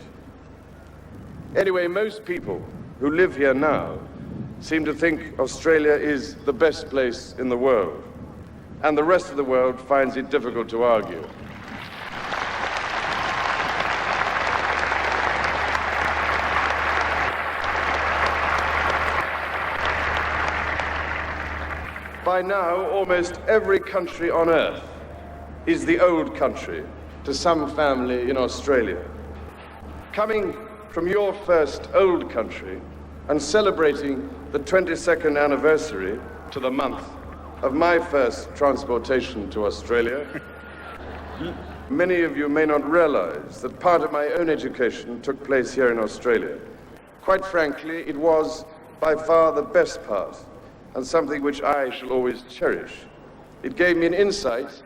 Anyway, most people who live here now seem to think Australia is the best place in the world, and the rest of the world finds it difficult to argue. By now, almost every country on earth is the old country to some family in Australia. Coming from your first old country and celebrating the 22nd anniversary to the month of my first transportation to Australia, many of you may not realize that part of my own education took place here in Australia. Quite frankly, it was by far the best part, and something which I shall always cherish. It gave me an insight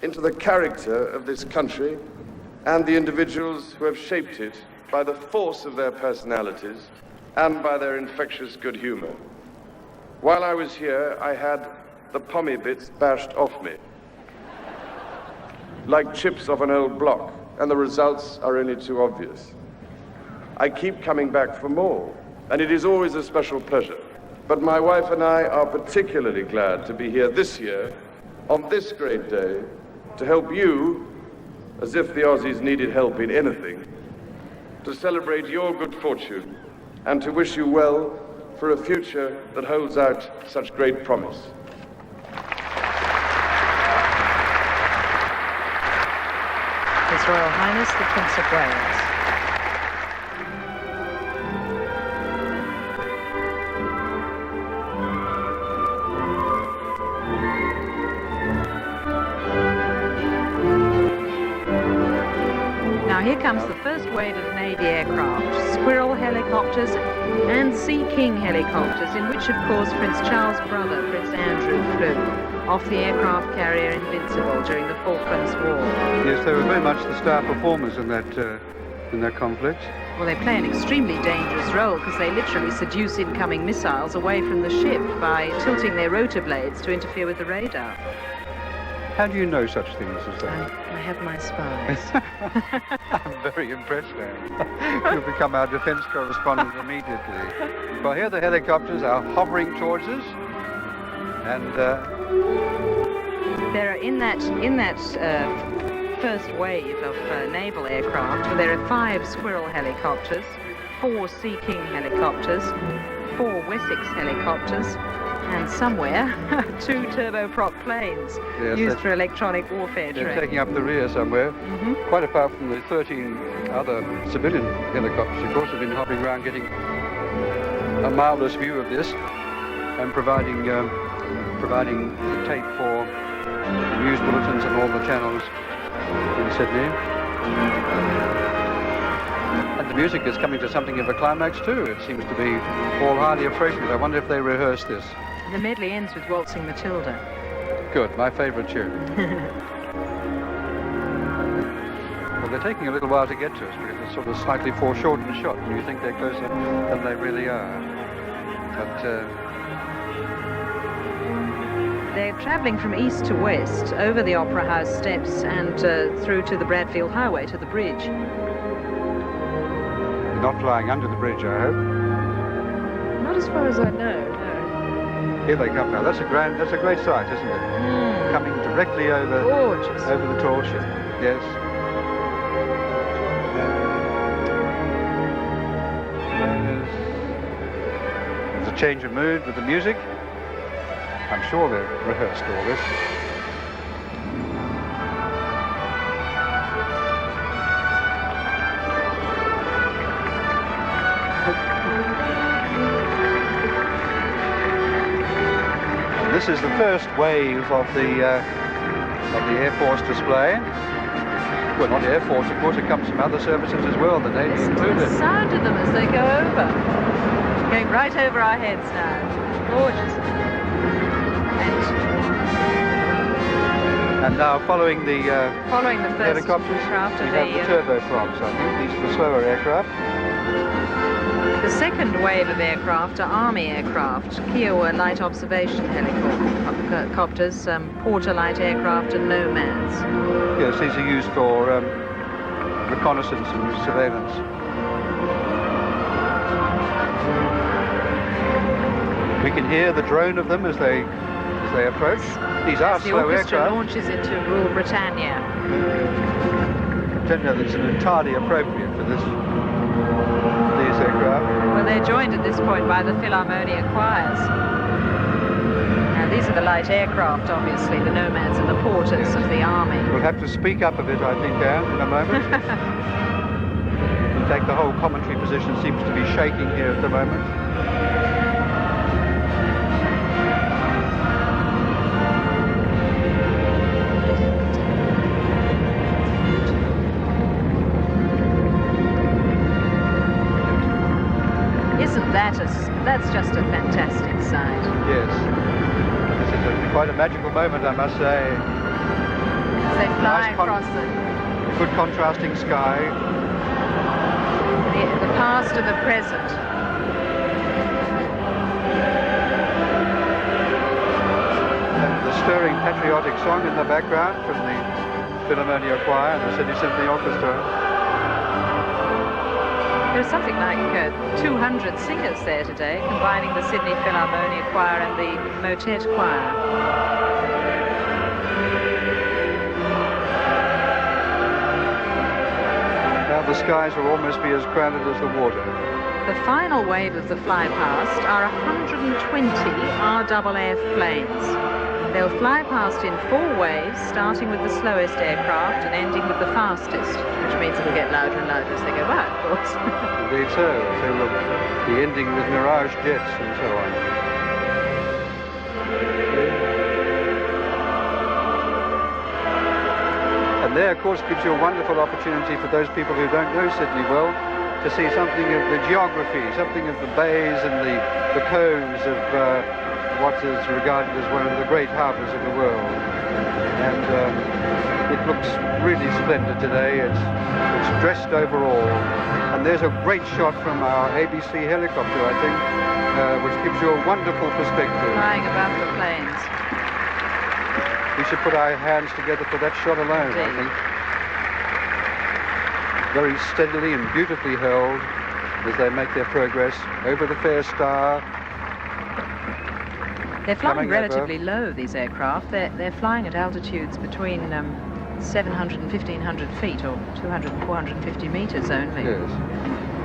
into the character of this country and the individuals who have shaped it by the force of their personalities and by their infectious good humor. While I was here, I had the pommy bits bashed off me, like chips off an old block, and the results are only too obvious. I keep coming back for more, and it is always a special pleasure. But my wife and I are particularly glad to be here this year, on this great day, to help you, as if the Aussies needed help in anything, to celebrate your good fortune and to wish you well for a future that holds out such great promise. His Royal Highness the Prince of Wales. Here comes the first wave of Navy aircraft, Squirrel helicopters and Sea King helicopters, in which, of course, Prince Charles' brother, Prince Andrew, flew off the aircraft carrier Invincible during the Falklands War. Yes, they were very much the star performers in that conflict. Well, they play an extremely dangerous role because they literally seduce incoming missiles away from the ship by tilting their rotor blades to interfere with the radar. How do you know such things as that? I have my spies. I'm very impressed now. You'll become our defence correspondent immediately. Well, here the helicopters are hovering towards us, and there are in that first wave of naval aircraft, there are 5 Squirrel helicopters, 4 Sea King helicopters, 4 Wessex helicopters, and somewhere 2 turboprop planes used for electronic warfare They're training. taking up the rear somewhere, quite apart from the 13 other civilian helicopters, of course, have been hopping around getting a marvellous view of this and providing the tape for the news bulletins and all the channels in Sydney. And the music is coming to something of a climax too. It seems to be all highly appropriate. I wonder if they rehearsed this. The medley ends with Waltzing Matilda. Good, my favourite tune. Well, they're taking a little while to get to us because it's sort of slightly foreshortened shot and you think they're closer than they really are. But they're travelling from east to west over the Opera House steps and through to the Bradfield Highway to the bridge. not flying under the bridge, I hope. Not as far as I know, no. Here they come now. That's a great sight, isn't it? Coming directly over the torch. Yes. There's a change of mood with the music. I'm sure they've rehearsed all this. This is the first wave of the Air Force display. Well, not Air Force, of course, it comes from other services as well, the Navy included. The sound of them as they go over. Going right over our heads now. Gorgeous. And now following the first helicopters, aircraft we of have the turboprops, I think. These are the slower aircraft. The second wave of aircraft are Army aircraft, Kiowa light observation helicopters, Porter light aircraft and Nomads. Yes, these are used for reconnaissance and surveillance. We can hear the drone of them as they approach. These are the slow orchestra aircraft. launches into Rule Britannia. I don't know that it's entirely appropriate for these aircraft. Well, they're joined at this point by the Philharmonia choirs. Now, these are the light aircraft, obviously, the Nomads and the Porters of the Army. We'll have to speak up a bit, I think, Anne, in a moment. In fact, the whole commentary position seems to be shaking here at the moment. That's just a fantastic sight. Yes. This is quite a magical moment, I must say. As they fly across the good contrasting sky. The past and the present. And the stirring patriotic song in the background from the Philharmonia Choir and the Sydney Symphony Orchestra. There's something like 200 singers there today, combining the Sydney Philharmonia Choir and the Motet Choir. Now the skies will almost be as crowded as the water. The final wave of the fly past are 120 RAAF planes. They'll fly past in 4 waves, starting with the slowest aircraft and ending with the fastest, which means it'll get louder and louder as they go by, of course. Indeed so. They will be ending with Mirage jets and so on. And there, of course, gives you a wonderful opportunity for those people who don't know Sydney well to see something of the geography, something of the bays and the coves of what is regarded as one of the great harbours of the world. And it looks really splendid today. It's dressed overall. And there's a great shot from our ABC helicopter, I think, which gives you a wonderful perspective. Flying above the planes. We should put our hands together for that shot alone, I think. Very steadily and beautifully held as they make their progress over the Fair Star. They're flying relatively low, these aircraft. They're flying at altitudes between 700 and 1,500 feet, or 200 and 450 meters only. Yes.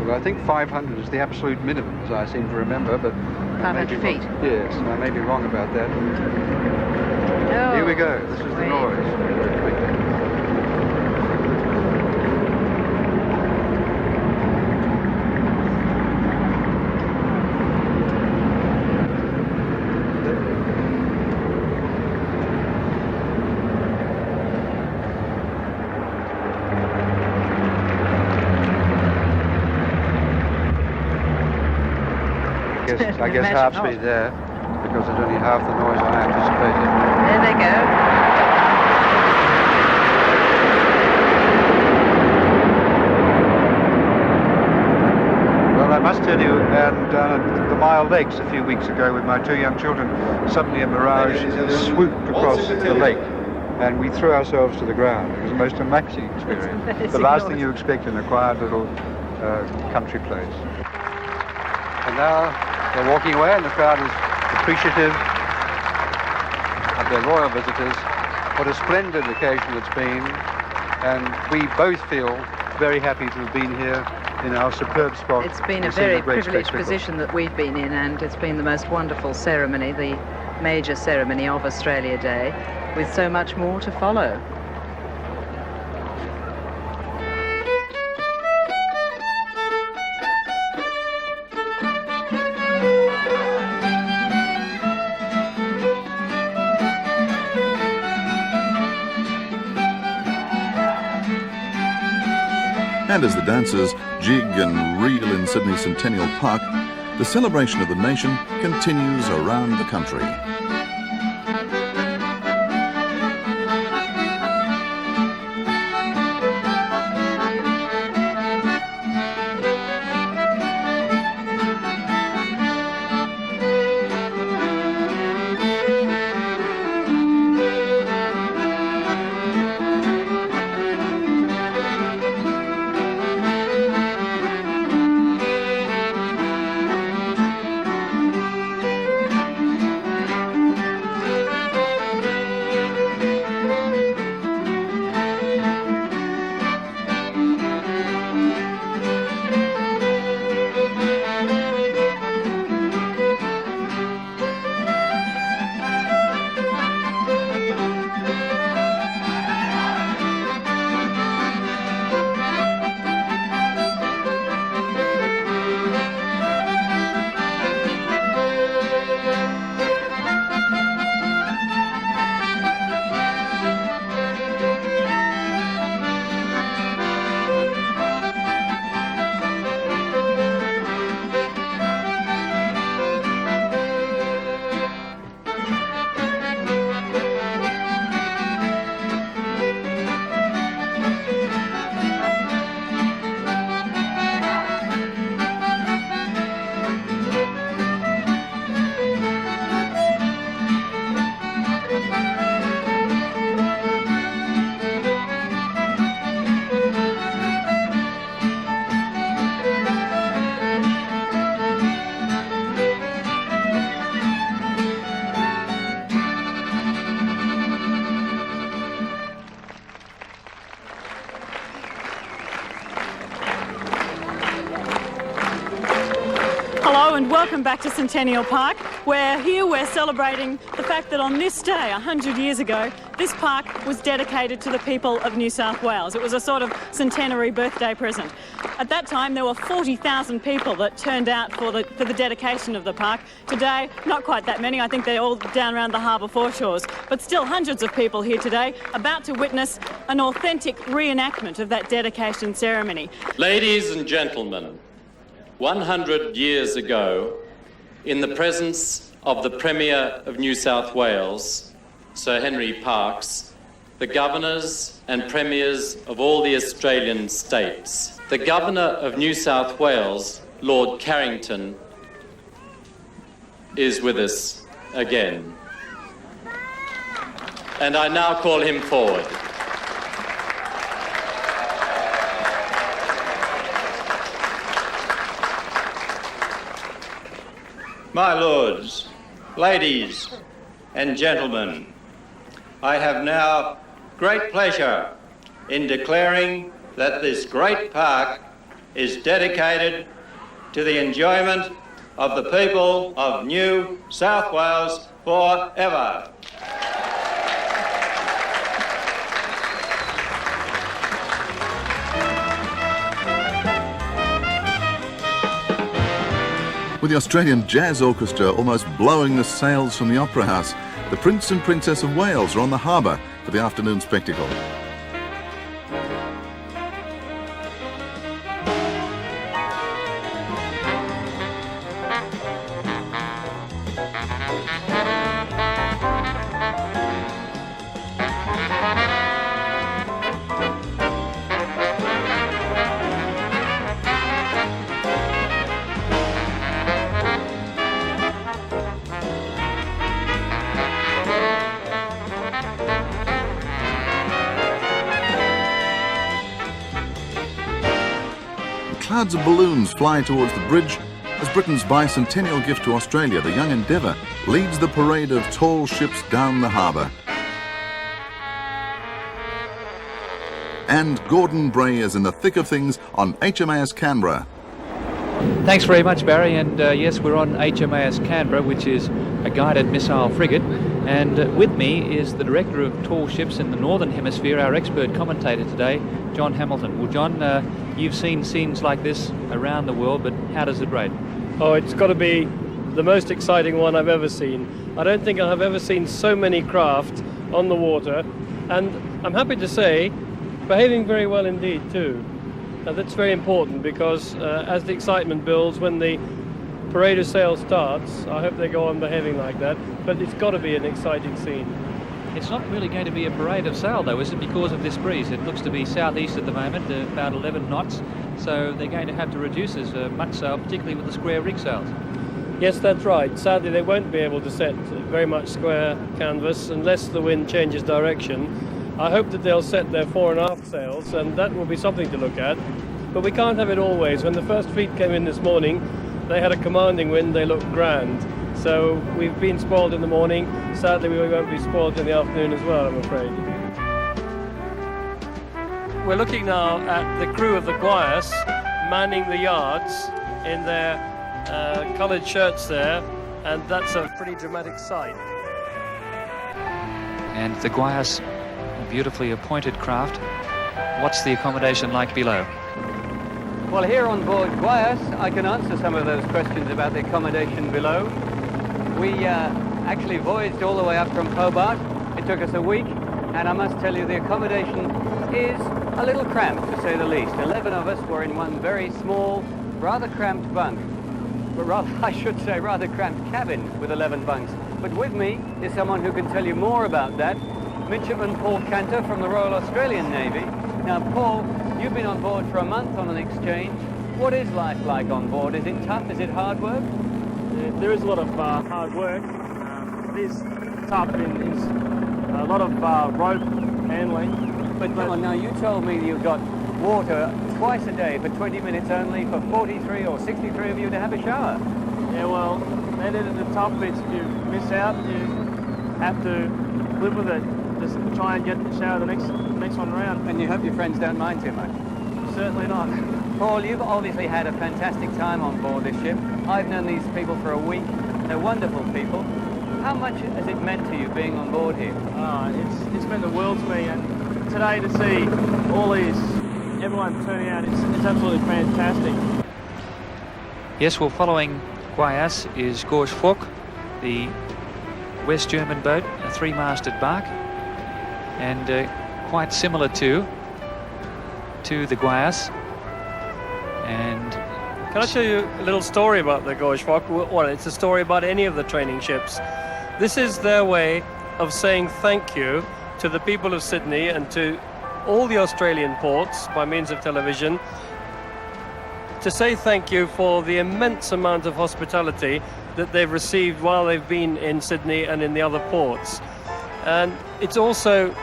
people. I think 500 is the absolute minimum, as I seem to remember, but... 500 feet? Yes, I may be wrong about that. Oh, here we go. This is the noise. I guess half speed there, because it's only half the noise I anticipated. There they go. Well, I must tell you, and the Mile Lakes a few weeks ago with my 2 young children, suddenly a mirage swooped across the lake, and we threw ourselves to the ground. It was the most amazing experience. The last thing you expect in a quiet little country place. And now they're walking away, and the crowd is appreciative of their royal visitors. What a splendid occasion it's been, and we both feel very happy to have been here in our superb spot. It's been a very privileged position that we've been in, and it's been the most wonderful ceremony, the major ceremony of Australia Day, with so much more to follow. And as the dancers jig and reel in Sydney Centennial Park, the celebration of the nation continues around the country. Hello and welcome back to Centennial Park. We're celebrating the fact that on this day, 100 years ago, this park was dedicated to the people of New South Wales. It was a sort of centenary birthday present. At that time, there were 40,000 people that turned out for the dedication of the park. Today, not quite that many. I think they're all down around the harbour foreshores. But still hundreds of people here today about to witness an authentic reenactment of that dedication ceremony. Ladies and gentlemen, 100 years ago, in the presence of the Premier of New South Wales, Sir Henry Parkes, the governors and premiers of all the Australian states, the Governor of New South Wales, Lord Carrington, is with us again. And I now call him forward. My lords, ladies and gentlemen, I have now great pleasure in declaring that this great park is dedicated to the enjoyment of the people of New South Wales forever. With the Australian Jazz Orchestra almost blowing the sails from the Opera House, the Prince and Princess of Wales are on the harbour for the afternoon spectacle. Clouds of balloons fly towards the bridge as Britain's bicentennial gift to Australia, the Young Endeavour, leads the parade of tall ships down the harbour. And Gordon Bray is in the thick of things on HMAS Canberra. Thanks very much, Barry, and yes, we're on HMAS Canberra, which is a guided missile frigate, and with me is the Director of Tall Ships in the Northern Hemisphere, our expert commentator today, John Hamilton. Well, John, you've seen scenes like this around the world, but how does it rate? Oh, it's got to be the most exciting one I've ever seen. I don't think I've ever seen so many craft on the water, and I'm happy to say, behaving very well indeed too. Now, that's very important because as the excitement builds, when the parade of sail starts, I hope they go on behaving like that, but it's got to be an exciting scene. It's not really going to be a parade of sail, though, is it, because of this breeze? It looks to be southeast at the moment, about 11 knots, so they're going to have to reduce as much sail, particularly with the square rig sails. Yes, that's right. Sadly, they won't be able to set very much square canvas unless the wind changes direction. I hope that they'll set their fore and aft sails, and that will be something to look at. But we can't have it always. When the first fleet came in this morning, they had a commanding wind, they looked grand. So we've been spoiled in the morning. Sadly, we won't be spoiled in the afternoon as well, I'm afraid. We're looking now at the crew of the Guayas manning the yards in their coloured shirts there, and that's a pretty dramatic sight. And the Guayas, a beautifully appointed craft. What's the accommodation like below? Well, here on board Guayas, I can answer some of those questions about the accommodation below. We actually voyaged all the way up from Hobart. It took us a week, and I must tell you the accommodation is a little cramped, to say the least. 11 of us were in one very small, rather cramped bunk. But rather, I should say, rather cramped cabin with 11 bunks. But with me is someone who can tell you more about that, Midshipman Paul Cantor from the Royal Australian Navy. Now, Paul, you've been on board for a month on an exchange. What is life like on board? Is it tough? Is it hard work? There is a lot of hard work. It is tough. It's a lot of rope handling. But come on, now you told me you got water twice a day for 20 minutes only for 43 or 63 of you to have a shower. Yeah, well, that is the tough bits. If you miss out, you have to live with it. Just try and get the shower the next one round. And you hope your friends don't mind too much? Certainly not. Paul, you've obviously had a fantastic time on board this ship. I've known these people for a week. They're wonderful people. How much has it meant to you being on board here? It's meant the world to me, and today to see all these, everyone turning out, it's absolutely fantastic. Yes, well, following Guayas is Gorge Fock, the West German boat, a three-masted bark, and quite similar to the Guayas. And can I tell you a little story about the Gorge Fock? Well, it's a story about any of the training ships. This is their way of saying thank you to the people of Sydney and to all the Australian ports by means of television, to say thank you for the immense amount of hospitality that they've received while they've been in Sydney and in the other ports. And it's also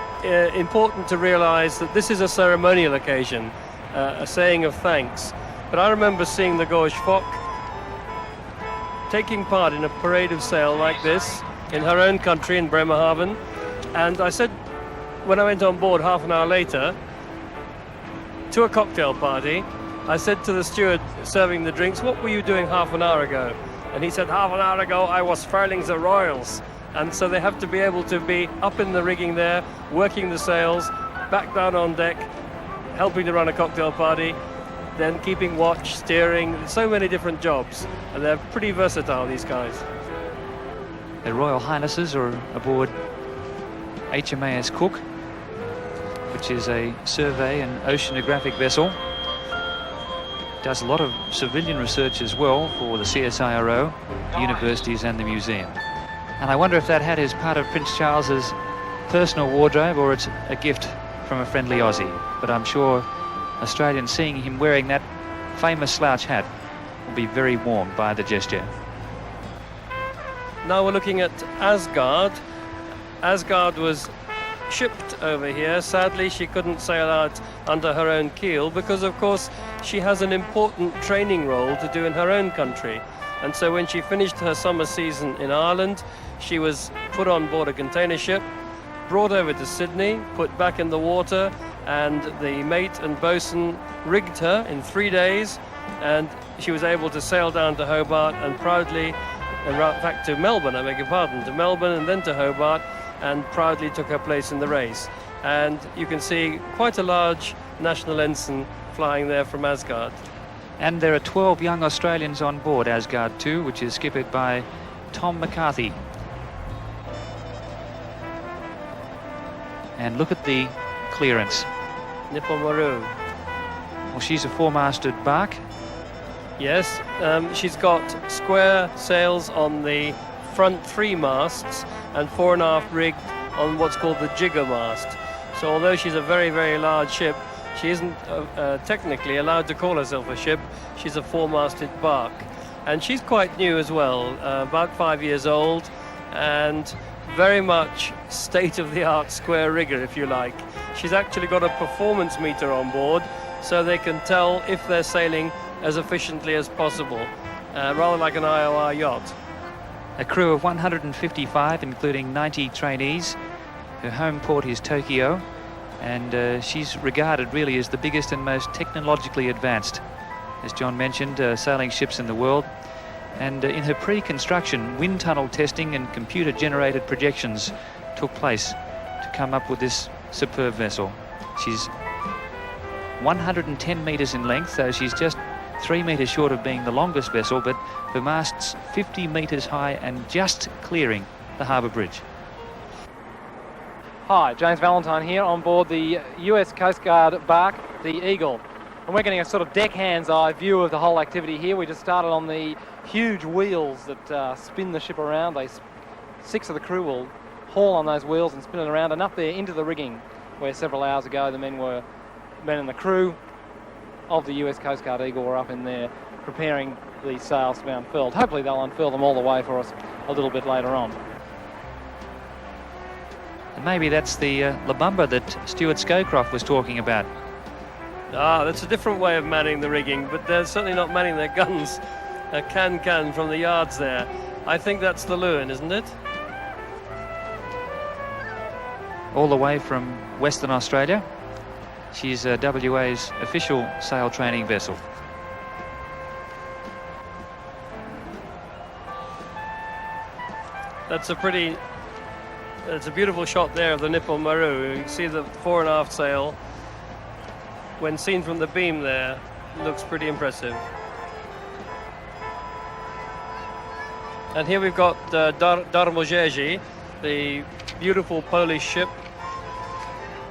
important to realise that this is a ceremonial occasion, a saying of thanks. But I remember seeing the Gorge Fock taking part in a parade of sail like this in her own country in Bremerhaven, and I said when I went on board half an hour later to a cocktail party, I said to the steward serving the drinks, what were you doing half an hour ago? And he said, half an hour ago I was furling the royals. And so they have to be able to be up in the rigging there, working the sails, back down on deck, helping to run a cocktail party, then keeping watch, steering, so many different jobs. And they're pretty versatile, these guys. Their Royal Highnesses are aboard HMAS Cook, which is a survey and oceanographic vessel. Does a lot of civilian research as well for the CSIRO, the universities and the museum. And I wonder if that hat is part of Prince Charles's personal wardrobe or it's a gift from a friendly Aussie. But I'm sure Australians seeing him wearing that famous slouch hat will be very warmed by the gesture. Now we're looking at Asgard. Asgard was shipped over here. Sadly, she couldn't sail out under her own keel because, of course, she has an important training role to do in her own country. And so when she finished her summer season in Ireland, she was put on board a container ship, brought over to Sydney, put back in the water, and the mate and bosun rigged her in 3 days, and she was able to sail down to Hobart and proudly, in fact to Melbourne, I beg your pardon, to Melbourne and then to Hobart, and proudly took her place in the race. And you can see quite a large national ensign flying there from Asgard. And there are 12 young Australians on board Asgard 2, which is skippered by Tom McCarthy. And look at the clearance. Nipple Maru. Well, she's a four-masted bark. Yes, she's got square sails on the front 3 masts and 4 1/2 rigged on what's called the jigger mast. So although she's a very, very large ship, she isn't technically allowed to call herself a ship. She's a 4-masted bark. And she's quite new as well, about 5 years old, and very much state-of-the-art square rigger, if you like. She's actually got a performance meter on board, so they can tell if they're sailing as efficiently as possible, rather like an IOR yacht. A crew of 155, including 90 trainees. Her home port is Tokyo, and she's regarded really as the biggest and most technologically advanced, as John mentioned, sailing ships in the world. And in her pre-construction, wind tunnel testing and computer-generated projections took place to come up with this superb vessel. She's 110 metres in length, so she's just 3 metres short of being the longest vessel, but her mast's 50 metres high and just clearing the harbour bridge. Hi, James Valentine here on board the US Coast Guard bark, the Eagle. And we're getting a sort of deckhand's eye view of the whole activity here. We just started on the huge wheels that spin the ship around. 6 of the crew will haul on those wheels and spin it around, and up there into the rigging, where several hours ago the men and the crew of the US Coast Guard Eagle were up in there preparing the sails to be unfurled. Hopefully they'll unfurl them all the way for us a little bit later on. And maybe that's the Labumba that Stuart Scowcroft was talking about. Ah, that's a different way of manning the rigging, but they're certainly not manning their guns. Can from the yards there. I think that's the Lewin, isn't it? All the way from Western Australia. She's WA's official sail training vessel. That's a beautiful shot there of the Nipple Maru. You can see the 4 1/2 sail. When seen from the beam there, looks pretty impressive. And here we've got Darmojeji, the beautiful Polish ship.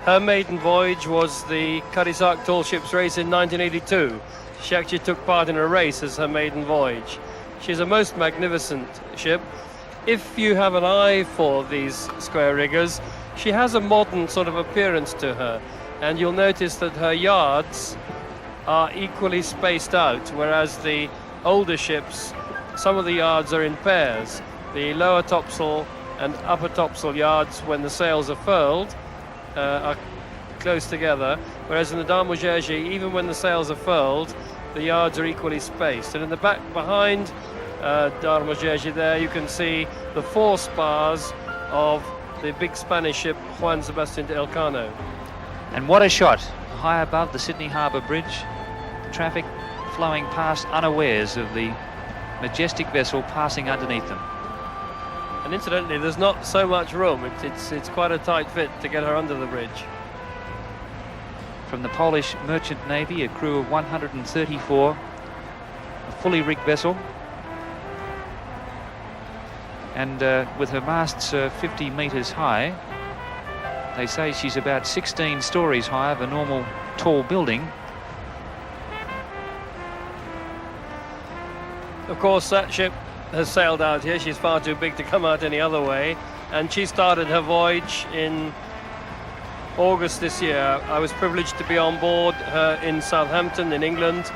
Her maiden voyage was the Kadisak Tall Ships race in 1982. She actually took part in a race as her maiden voyage. She's a most magnificent ship. If you have an eye for these square riggers, she has a modern sort of appearance to her, and you'll notice that her yards are equally spaced out, whereas the older ships, some of the yards are in pairs. The lower topsail and upper topsail yards, when the sails are furled, are close together, whereas in the Darmojeji, even when the sails are furled, the yards are equally spaced. And in the back behind Darmojeji there, you can see the 4 spars of the big Spanish ship Juan Sebastian de Elcano. And what a shot! High above the Sydney Harbour Bridge, traffic flowing past unawares of the majestic vessel passing underneath them. And incidentally, there's not so much room. It's quite a tight fit to get her under the bridge. From the Polish Merchant Navy, a crew of 134, a fully rigged vessel. And with her masts 50 metres high, they say she's about 16 stories high of a normal tall building. Of course, that ship has sailed out here. She's far too big to come out any other way. And she started her voyage in August this year. I was privileged to be on board her in Southampton in England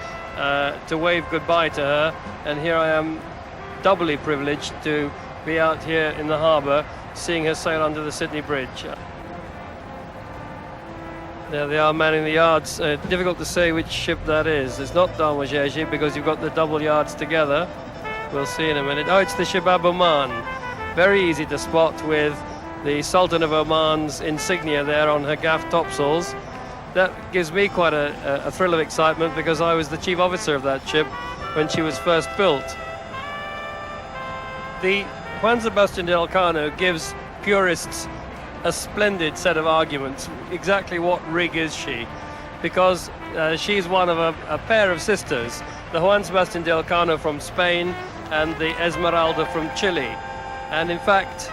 to wave goodbye to her. And here I am, doubly privileged to be out here in the harbour seeing her sail under the Sydney Bridge. There they are manning the yards. Difficult to say which ship that is. It's not Dalmageji because you've got the double yards together. We'll see in a minute. Oh, it's the Shabab Oman. Very easy to spot with the Sultan of Oman's insignia there on her gaff topsails. That gives me quite a thrill of excitement because I was the chief officer of that ship when she was first built. The Juan Sebastian de Elcano gives purists a splendid set of arguments. Exactly what rig is she? Because she's one of a pair of sisters, the Juan Sebastian de Elcano from Spain and the Esmeralda from Chile. And in fact,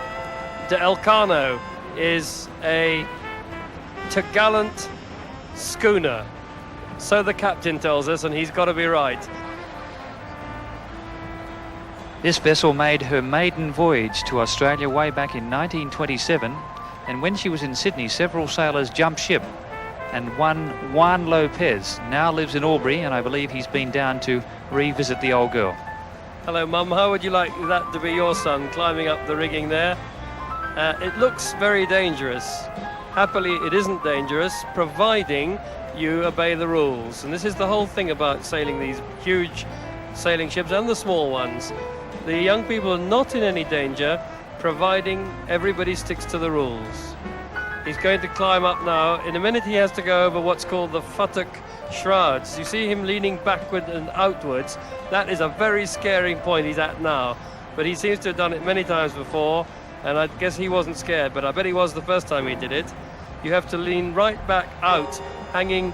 de Elcano is a topgallant schooner. So the captain tells us, and he's got to be right. This vessel made her maiden voyage to Australia way back in 1927, and when she was in Sydney, several sailors jumped ship, and one Juan Lopez now lives in Albury, and I believe he's been down to revisit the old girl. Hello, Mum. How would you like that to be your son climbing up the rigging there? It looks very dangerous. Happily, it isn't dangerous, providing you obey the rules. And this is the whole thing about sailing these huge sailing ships and the small ones. The young people are not in any danger, providing everybody sticks to the rules. He's going to climb up now. In a minute, he has to go over what's called the futtock shrouds. You see him leaning backward and outwards. That is a very scary point he's at now. But he seems to have done it many times before, and I guess he wasn't scared, but I bet he was the first time he did it. You have to lean right back out, hanging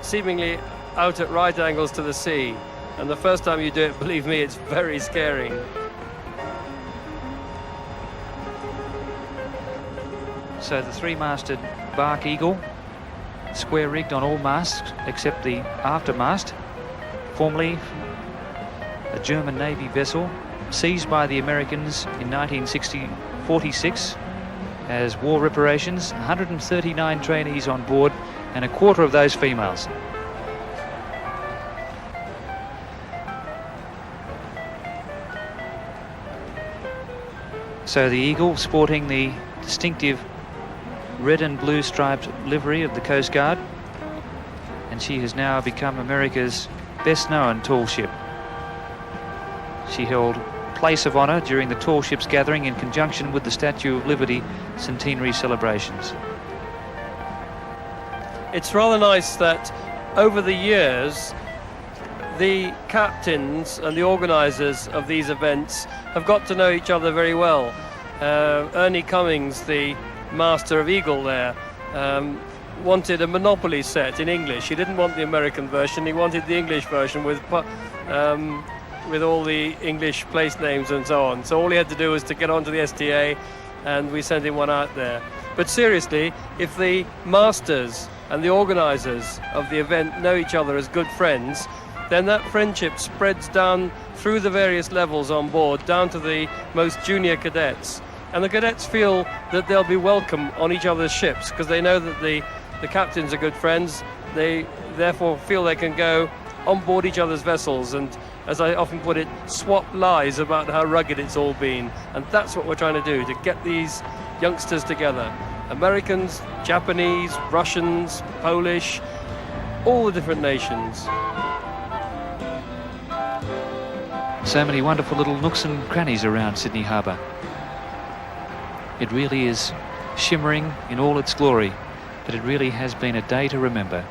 seemingly out at right angles to the sea. And the first time you do it, believe me, it's very scary. So the three-masted Bark Eagle, square-rigged on all masts except the aftermast, formerly a German Navy vessel, seized by the Americans in 1946 as war reparations, 139 trainees on board, and a quarter of those females. So the Eagle, sporting the distinctive red and blue striped livery of the Coast Guard, and she has now become America's best known tall ship. She held place of honour during the Tall Ships gathering in conjunction with the Statue of Liberty centenary celebrations. It's rather nice that over the years the captains and the organisers of these events have got to know each other very well. Ernie Cummings, the master of Eagle there, wanted a Monopoly set in English. He didn't want the American version, he wanted the English version with all the English place names and so on. So all he had to do was to get onto the STA, and we sent him one out there. But seriously, if the masters and the organisers of the event know each other as good friends, then that friendship spreads down through the various levels on board, down to the most junior cadets. And the cadets feel that they'll be welcome on each other's ships because they know that the captains are good friends. They therefore feel they can go on board each other's vessels and, as I often put it, swap lies about how rugged it's all been. And that's what we're trying to do, to get these youngsters together. Americans, Japanese, Russians, Polish, all the different nations. So many wonderful little nooks and crannies around Sydney Harbour. It really is shimmering in all its glory, but it really has been a day to remember.